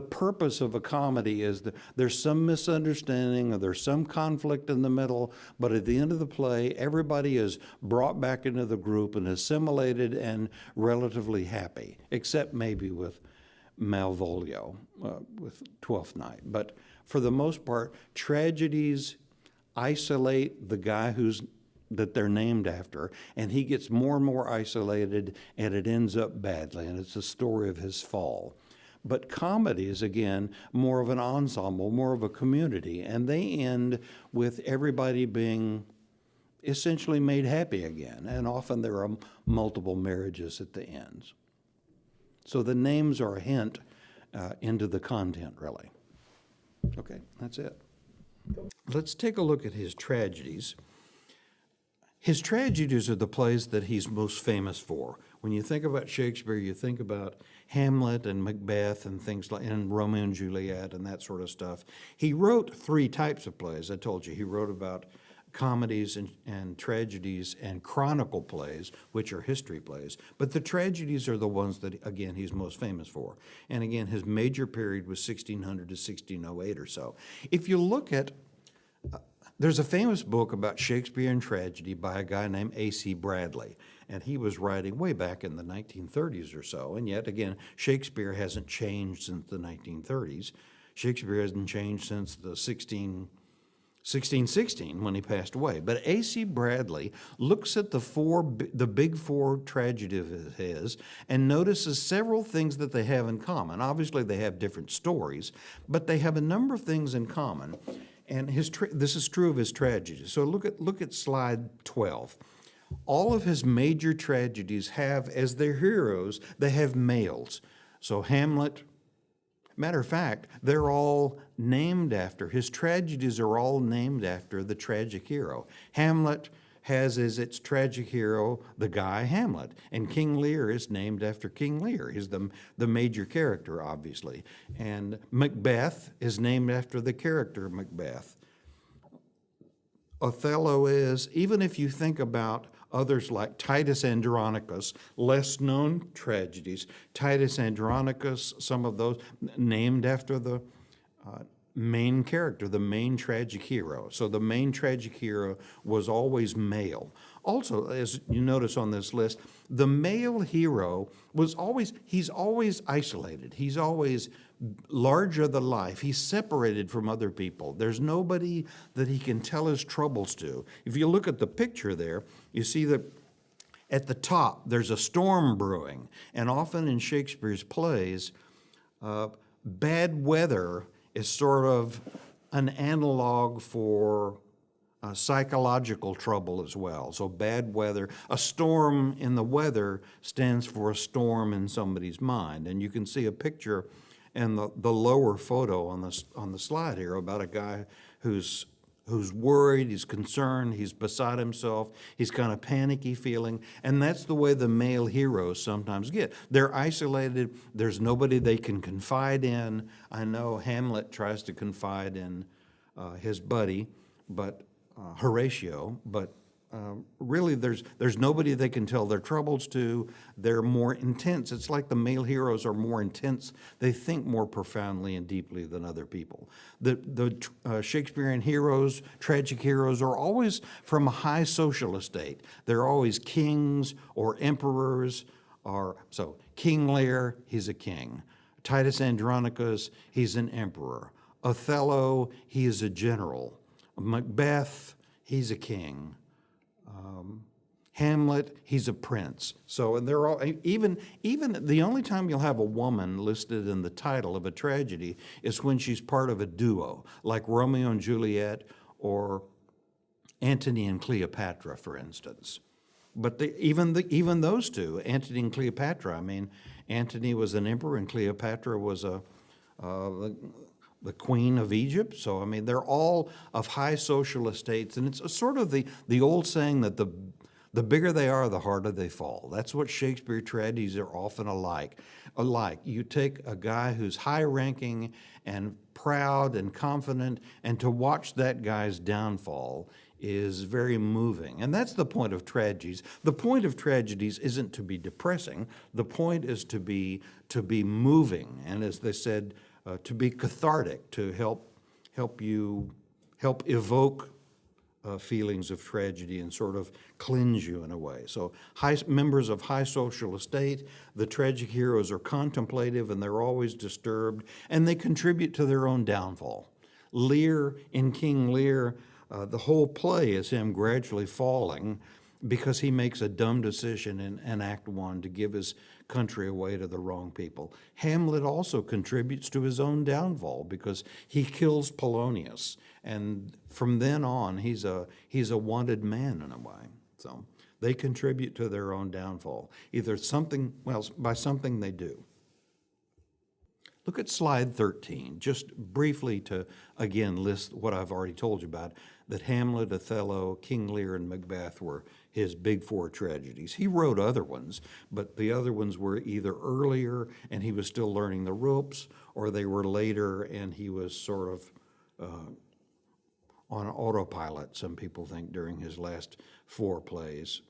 purpose of a comedy is that there's some misunderstanding or there's some conflict in the middle, but at the end of the play, everybody is brought back into the group and assimilated and relatively happy, except maybe with Malvolio, with Twelfth Night. But for the most part, tragedies isolate the guy that they're named after, and he gets more and more isolated, and it ends up badly, and it's the story of his fall. But comedy is, again, more of an ensemble, more of a community, and they end with everybody being essentially made happy again, and often there are multiple marriages at the ends. So the names are a hint into the content, really. Okay, that's it. Let's take a look at his tragedies. His tragedies are the plays that he's most famous for. When you think about Shakespeare, you think about Hamlet and Macbeth and things like, and Romeo and Juliet and that sort of stuff. He wrote three types of plays. I told you he wrote about comedies and tragedies and chronicle plays, which are history plays. But the tragedies are the ones that, again, he's most famous for. And again, his major period was 1600 to 1608 or so. If you look at there's a famous book about Shakespearean tragedy by a guy named A.C. Bradley, and he was writing way back in the 1930s or so, and yet, again, Shakespeare hasn't changed since the 1930s. Shakespeare hasn't changed since the 1616 when he passed away. But A.C. Bradley looks at the big four tragedies of his and notices several things that they have in common. Obviously, they have different stories, but they have a number of things in common. And this is true of his tragedies. So look at slide 12. All of his major tragedies have, as their heroes, they have males. So Hamlet, matter of fact, they're all named after, his tragedies are all named after the tragic hero. Hamlet has as its tragic hero the guy Hamlet, and King Lear is named after King Lear. He's the major character, obviously. And Macbeth is named after the character Macbeth. Othello is, even if you think about others like Titus Andronicus, less known tragedies, Titus Andronicus, some of those named after the main character, the main tragic hero. So the main tragic hero was always male. Also, as you notice on this list, the male hero he's always isolated. He's always larger than life. He's separated from other people. There's nobody that he can tell his troubles to. If you look at the picture there, you see that at the top there's a storm brewing. And often in Shakespeare's plays, bad weather is sort of an analog for psychological trouble as well. So bad weather, a storm in the weather stands for a storm in somebody's mind. And you can see a picture in the lower photo on the slide here about a guy who's worried, he's concerned, he's beside himself, he's kind of panicky feeling, and that's the way the male heroes sometimes get. They're isolated, there's nobody they can confide in. I know Hamlet tries to confide in his buddy, but Horatio, but really there's nobody they can tell their troubles to. They're more intense. It's like the male heroes are more intense. They think more profoundly and deeply than other people. The Shakespearean heroes, tragic heroes, are always from a high social estate. They're always kings or emperors. So King Lear, he's a king. Titus Andronicus, he's an emperor. Othello, he is a general. Macbeth, he's a king. Hamlet, he's a prince. So, and they're all, even the only time you'll have a woman listed in the title of a tragedy is when she's part of a duo, like Romeo and Juliet or Antony and Cleopatra, for instance. But even those two, Antony and Cleopatra, I mean, Antony was an emperor and Cleopatra was the queen of Egypt. So, I mean, they're all of high social estates. And it's sort of the old saying that the bigger they are, the harder they fall. That's what Shakespeare tragedies are often alike. You take a guy who's high-ranking and proud and confident, and to watch that guy's downfall is very moving. And that's the point of tragedies. The point of tragedies isn't to be depressing. The point is to be moving, and as they said, to be cathartic, to help evoke feelings of tragedy and sort of cleanse you in a way. So members of high social estate, the tragic heroes are contemplative and they're always disturbed, and they contribute to their own downfall. Lear, in King Lear, the whole play is him gradually falling because he makes a dumb decision in Act 1 to give his country away to the wrong people. Hamlet also contributes to his own downfall because he kills Polonius, and from then on he's a wanted man in a way. So they contribute to their own downfall, either by something they do. Look at slide 13, just briefly to, again, list what I've already told you about, that Hamlet, Othello, King Lear, and Macbeth were his big four tragedies. He wrote other ones, but the other ones were either earlier and he was still learning the ropes, or they were later and he was sort of on autopilot, some people think, during his last four plays.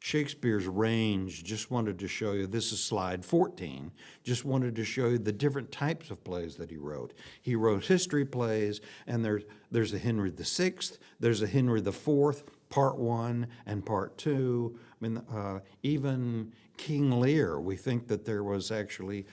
Shakespeare's range, just wanted to show you, this is slide 14, just wanted to show you the different types of plays that he wrote. He wrote history plays, and there's a Henry VI, there's a Henry IV, Part 1 and Part 2. I mean, even King Lear, we think that there was actually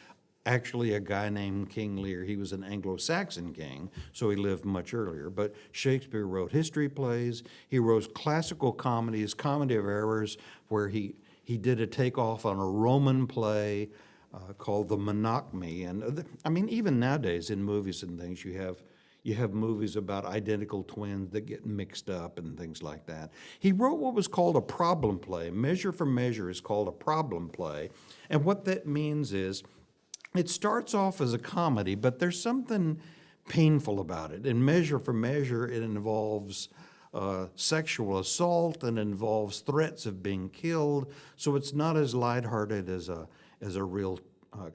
a guy named King Lear. He was an Anglo-Saxon king, so he lived much earlier. But Shakespeare wrote history plays. He wrote classical comedies, Comedy of Errors, where he did a takeoff on a Roman play called The Monachmy. And I mean, even nowadays in movies and things, you have movies about identical twins that get mixed up and things like that. He wrote what was called a problem play. Measure for Measure is called a problem play. And what that means is, it starts off as a comedy, but there's something painful about it. In Measure for Measure, it involves sexual assault and involves threats of being killed, so it's not as lighthearted as a real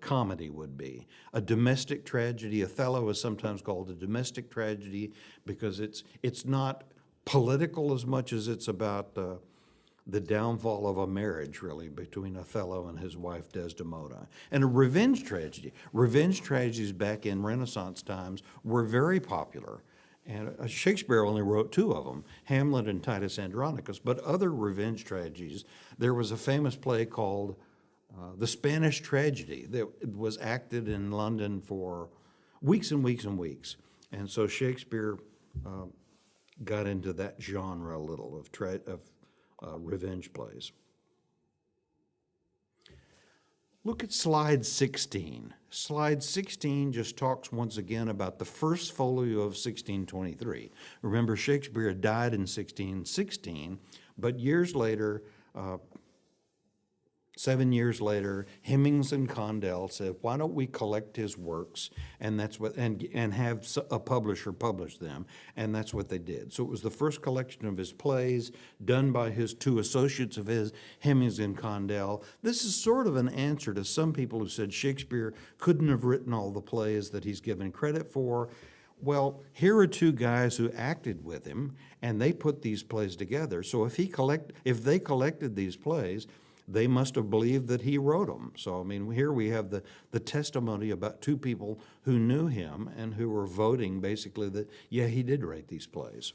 comedy would be. A domestic tragedy, Othello is sometimes called a domestic tragedy because it's not political as much as it's about the downfall of a marriage, really, between Othello and his wife Desdemona. And a revenge tragedy. Revenge tragedies back in Renaissance times were very popular. And Shakespeare only wrote two of them, Hamlet and Titus Andronicus. But other revenge tragedies, there was a famous play called The Spanish Tragedy that was acted in London for weeks and weeks and weeks. And so Shakespeare got into that genre a little of revenge plays. Look at slide 16. Slide 16 just talks once again about the first folio of 1623. Remember, Shakespeare died in 1616, but years later, 7 years later, Hemmings and Condell said, why don't we collect his works and have a publisher publish them? And that's what they did. So it was the first collection of his plays done by his two associates of his, Hemmings and Condell. This is sort of an answer to some people who said Shakespeare couldn't have written all the plays that he's given credit for. Well, here are two guys who acted with him, and they put these plays together. So if they collected these plays, they must have believed that he wrote them. So, I mean, here we have the testimony about two people who knew him and who were voting basically that, yeah, he did write these plays.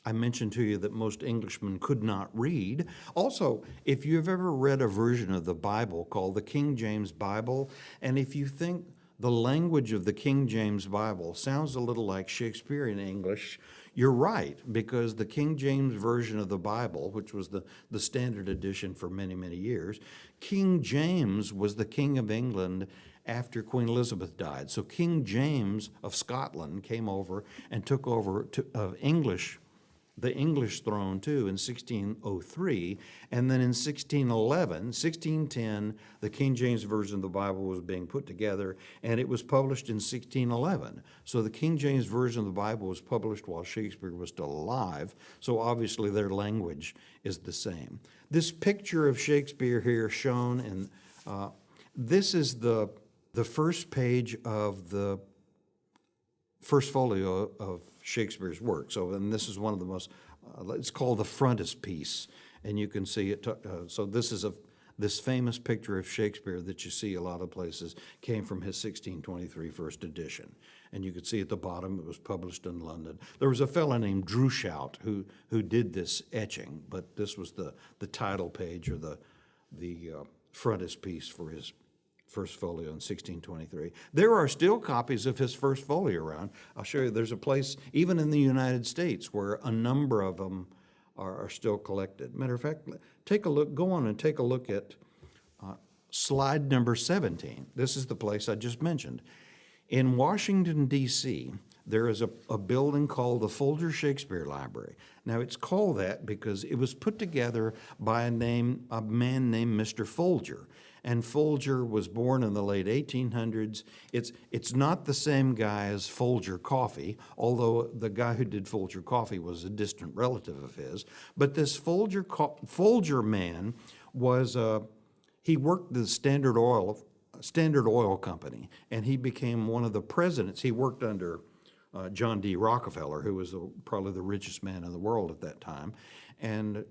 I mentioned to you that most Englishmen could not read. Also, if you've ever read a version of the Bible called the King James Bible, and if you think the language of the King James Bible sounds a little like Shakespearean English. You're right, because the King James Version of the Bible, which was the standard edition for many, many years, King James was the King of England after Queen Elizabeth died. So King James of Scotland came over and took over the English throne too in 1603, and then in 1610, the King James Version of the Bible was being put together, and it was published in 1611. So the King James Version of the Bible was published while Shakespeare was still alive, so obviously their language is the same. This picture of Shakespeare here shown, and this is the first page of the first folio of Shakespeare's work. So, and this is one of the most, it's called the frontispiece, and you can see it. So this is this famous picture of Shakespeare that you see a lot of places came from his 1623 first edition. And you can see at the bottom, it was published in London. There was a fellow named Drushout who did this etching, but this was the title page or the frontispiece for his first folio in 1623. There are still copies of his first folio around. I'll show you, there's a place, even in the United States, where a number of them are still collected. Matter of fact, take a look, go on and take a look at slide number 17. This is the place I just mentioned. In Washington, D.C., there is a building called the Folger Shakespeare Library. Now, it's called that because it was put together by a man named Mr. Folger. And Folger was born in the late 1800s. It's not the same guy as Folger Coffee, although the guy who did Folger Coffee was a distant relative of his. But this Folger man was, he worked the Standard Oil Company, and he became one of the presidents. He worked under John D. Rockefeller, who was probably the richest man in the world at that time. And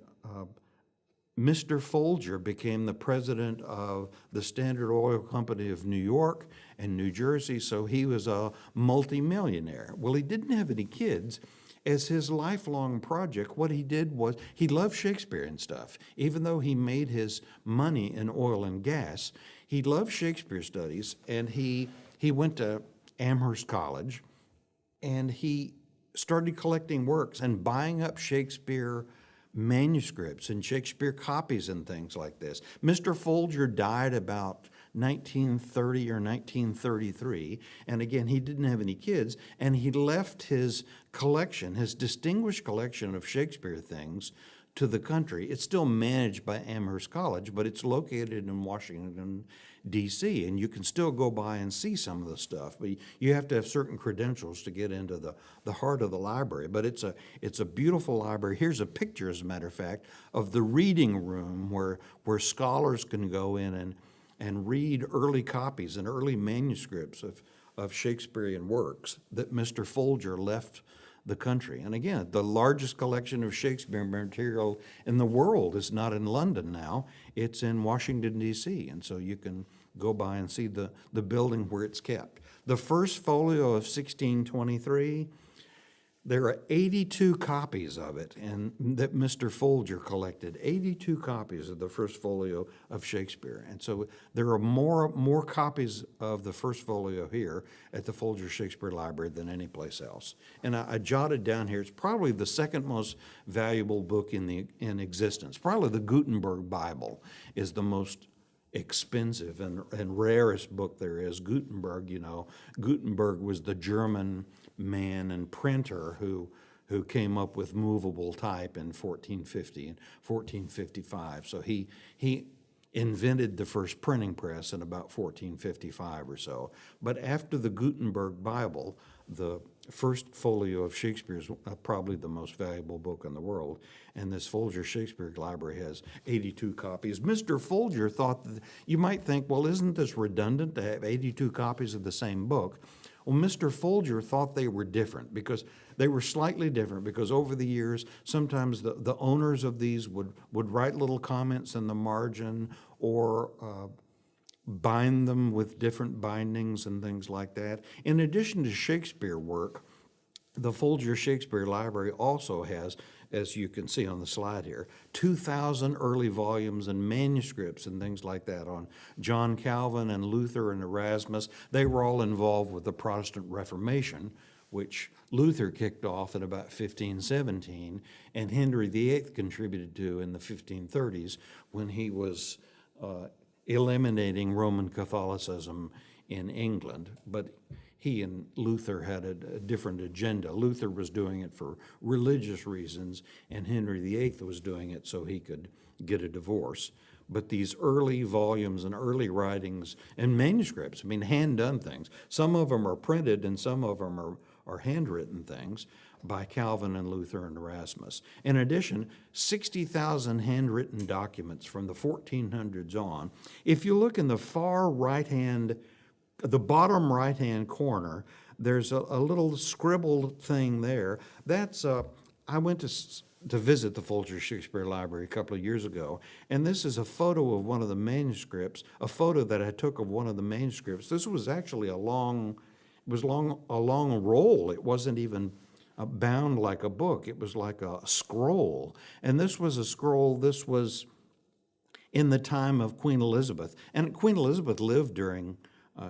Mr. Folger became the president of the Standard Oil Company of New York and New Jersey, so he was a multimillionaire. Well, he didn't have any kids. As his lifelong project, what he did was he loved Shakespeare and stuff. Even though he made his money in oil and gas, he loved Shakespeare studies, and he went to Amherst College, and he started collecting works and buying up Shakespeare manuscripts and Shakespeare copies and things like this. Mr. Folger died about 1930 or 1933, and again, he didn't have any kids, and he left his collection, his distinguished collection of Shakespeare things, to the country. It's still managed by Amherst College, but it's located in Washington, D.C., and you can still go by and see some of the stuff, but you have to have certain credentials to get into the heart of the library. But it's a beautiful library. Here's a picture, as a matter of fact, of the reading room where scholars can go in and read early copies and early manuscripts of Shakespearean works that Mr. Folger left the country. And again, the largest collection of Shakespeare material in the world is not in London now, it's in Washington, D.C., and so you can go by and see the building where it's kept. The first folio of 1623, there are 82 copies of it, and that Mr. Folger collected, 82 copies of the first folio of Shakespeare. And so there are more copies of the first folio here at the Folger Shakespeare Library than any place else. And I jotted down here, it's probably the second most valuable book in existence. Probably the Gutenberg Bible is the most expensive and rarest book there is. Gutenberg, Gutenberg was the German man and printer who came up with movable type in 1450 and 1455. So he invented the first printing press in about 1455 or so. But after the Gutenberg Bible, the first folio of Shakespeare is probably the most valuable book in the world, and this Folger Shakespeare Library has 82 copies. Mr. Folger thought that, you might think, well, isn't this redundant to have 82 copies of the same book? Well, Mr. Folger thought they were different because they were slightly different because over the years, sometimes the owners of these would write little comments in the margin or bind them with different bindings and things like that. In addition to Shakespeare work, the Folger Shakespeare Library also has as you can see on the slide here. 2,000 early volumes and manuscripts and things like that on John Calvin and Luther and Erasmus. They were all involved with the Protestant Reformation, which Luther kicked off in about 1517, and Henry VIII contributed to in the 1530s when he was eliminating Roman Catholicism in England. But he and Luther had a different agenda. Luther was doing it for religious reasons, and Henry VIII was doing it so he could get a divorce. But these early volumes and early writings and manuscripts, I mean, hand-done things. Some of them are printed and some of them are handwritten things by Calvin and Luther and Erasmus. In addition, 60,000 handwritten documents from the 1400s on. If you look in the far right-hand, the bottom right-hand corner, there's a little scribbled thing there. That's, I went to visit the Folger Shakespeare Library a couple of years ago, and this is a photo of one of the manuscripts, a photo that I took of one of the manuscripts. This was actually a long roll. It wasn't even bound like a book. It was like a scroll. And this was a scroll, this was in the time of Queen Elizabeth. And Queen Elizabeth lived during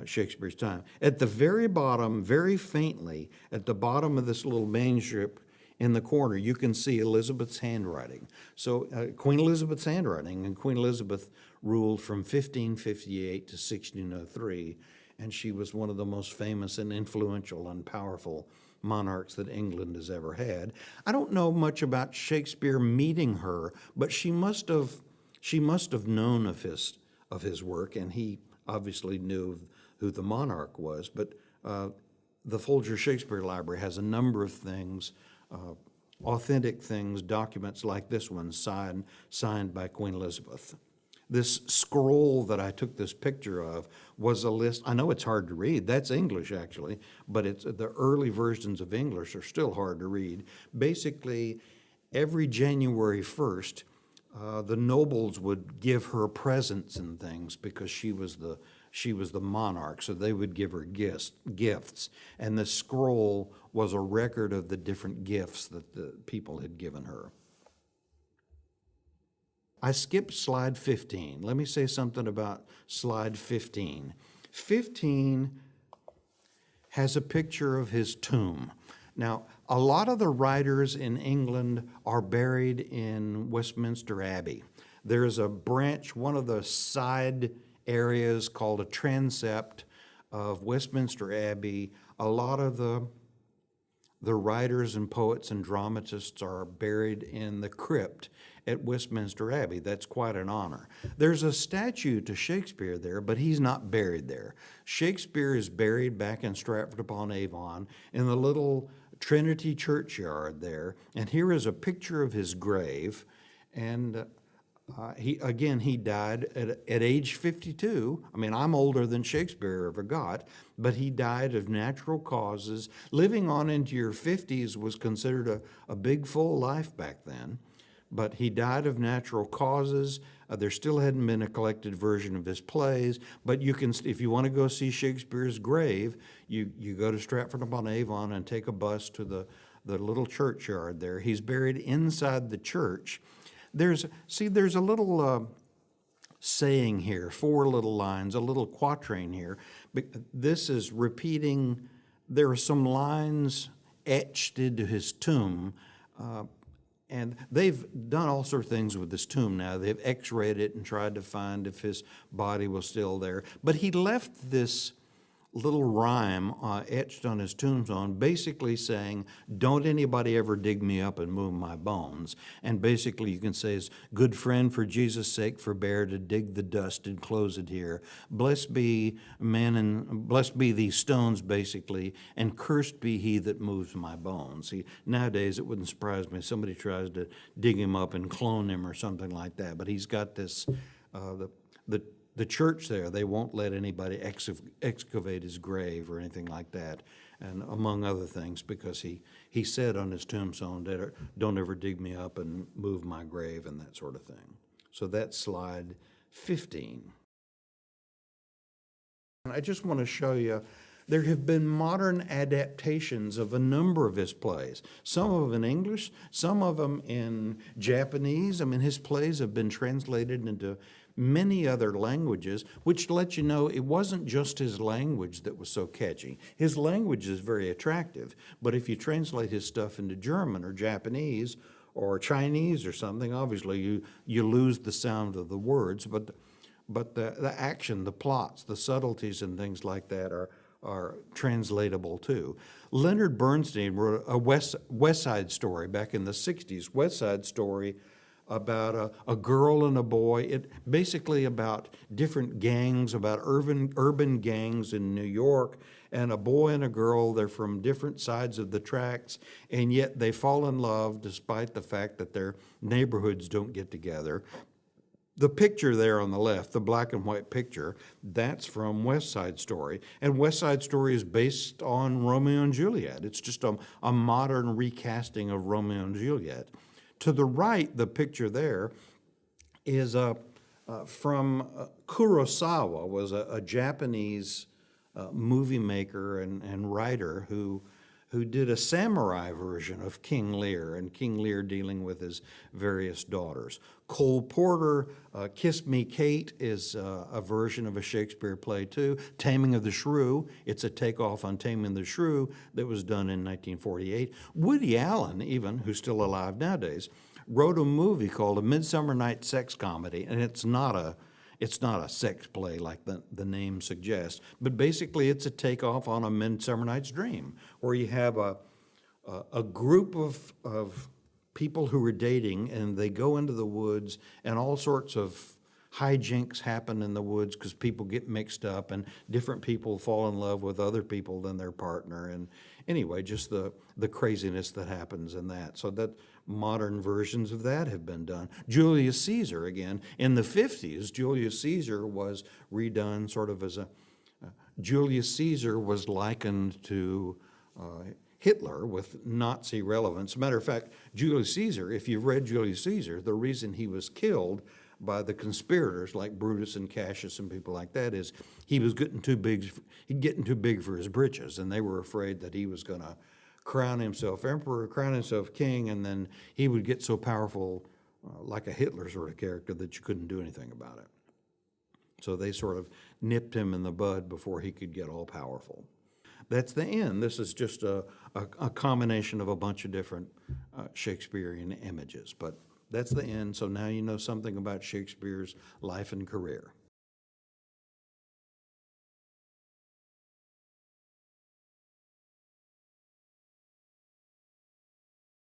Shakespeare's time. At the very bottom, very faintly, at the bottom of this little manuscript in the corner, you can see Elizabeth's handwriting. So Queen Elizabeth's handwriting, and Queen Elizabeth ruled from 1558 to 1603, and she was one of the most famous and influential and powerful monarchs that England has ever had. I don't know much about Shakespeare meeting her, but she must have known of his work, and he obviously knew who the monarch was. But the Folger Shakespeare Library has a number of things, authentic things, documents like this one signed by Queen Elizabeth. This scroll that I took this picture of was a list. I know it's hard to read. That's English, actually, but the early versions of English are still hard to read. Basically, every January 1st, the nobles would give her presents and things because she was the monarch, so they would give her gifts. And the scroll was a record of the different gifts that the people had given her. I skipped slide 15. Let me say something about slide 15. 15 has a picture of his tomb. Now, a lot of the writers in England are buried in Westminster Abbey. There's a branch, one of the side areas called a transept of Westminster Abbey. A lot of the writers and poets and dramatists are buried in the crypt at Westminster Abbey. That's quite an honor. There's a statue to Shakespeare there, but he's not buried there. Shakespeare is buried back in Stratford-upon-Avon in the little Trinity churchyard there, and here is a picture of his grave, and he died at age 52. I mean, I'm older than Shakespeare ever got, but he died of natural causes. Living on into your 50s was considered a big, full life back then, but he died of natural causes. There still hadn't been a collected version of his plays, but you can, if you want to go see Shakespeare's grave, you go to Stratford-upon-Avon and take a bus to the little churchyard there. He's buried inside the church. There's a little saying here, 4 little lines, a little quatrain here. This is repeating, there are some lines etched into his tomb, and they've done all sorts of things with this tomb now. They've x-rayed it and tried to find if his body was still there. But he left this little rhyme etched on his tombstone, basically saying, don't anybody ever dig me up and move my bones. And basically you can say, is good friend, for Jesus' sake, forbear to dig the dust and close it here. Blessed be man and blessed be these stones, basically, and cursed be he that moves my bones. See, nowadays it wouldn't surprise me if somebody tries to dig him up and clone him or something like that. But he's got this, the church there, they won't let anybody excavate his grave or anything like that, and among other things, because he said on his tombstone, don't ever dig me up and move my grave and that sort of thing. So that's slide 15. I just want to show you There have been modern adaptations of a number of his plays, some of them in English, some of them in Japanese. I mean, his plays have been translated into many other languages, which lets you know it wasn't just his language that was so catchy. His language is very attractive, but if you translate his stuff into German or Japanese or Chinese or something, obviously you lose the sound of the words, but the action, the plots, the subtleties and things like that are translatable too. Leonard Bernstein wrote a West Side Story back in the 60s, West Side Story, about a girl and a boy. It basically about different gangs, about urban gangs in New York, and a boy and a girl. They're from different sides of the tracks, and yet they fall in love despite the fact that their neighborhoods don't get together. The picture there on the left, the black and white picture, that's from West Side Story. And West Side Story is based on Romeo and Juliet. It's just a modern recasting of Romeo and Juliet. To the right, the picture there is from Kurosawa, was a Japanese movie maker and writer who did a samurai version of King Lear, and King Lear dealing with his various daughters. Cole Porter, Kiss Me Kate, is a version of a Shakespeare play too. Taming of the Shrew, it's a takeoff on Taming the Shrew that was done in 1948. Woody Allen, even, who's still alive nowadays, wrote a movie called A Midsummer Night's Sex Comedy, and it's not a sex play like the name suggests, but basically it's a takeoff on A Midsummer Night's Dream, where you have a group of people who are dating, and they go into the woods, and all sorts of hijinks happen in the woods because people get mixed up, and different people fall in love with other people than their partner, and anyway, just the craziness that happens in that. So that modern versions of that have been done. Julius Caesar, again, in the 50s, Julius Caesar was redone sort of as Julius Caesar was likened to Hitler with Nazi relevance. Matter of fact, Julius Caesar, if you've read Julius Caesar, the reason he was killed by the conspirators like Brutus and Cassius and people like that is he was getting too big for his britches, and they were afraid that he was going to crown himself emperor, crown himself king, and then he would get so powerful like a Hitler sort of character that you couldn't do anything about it. So they sort of nipped him in the bud before he could get all powerful. That's the end. This is just a combination of a bunch of different Shakespearean images, but that's the end. So now you know something about Shakespeare's life and career.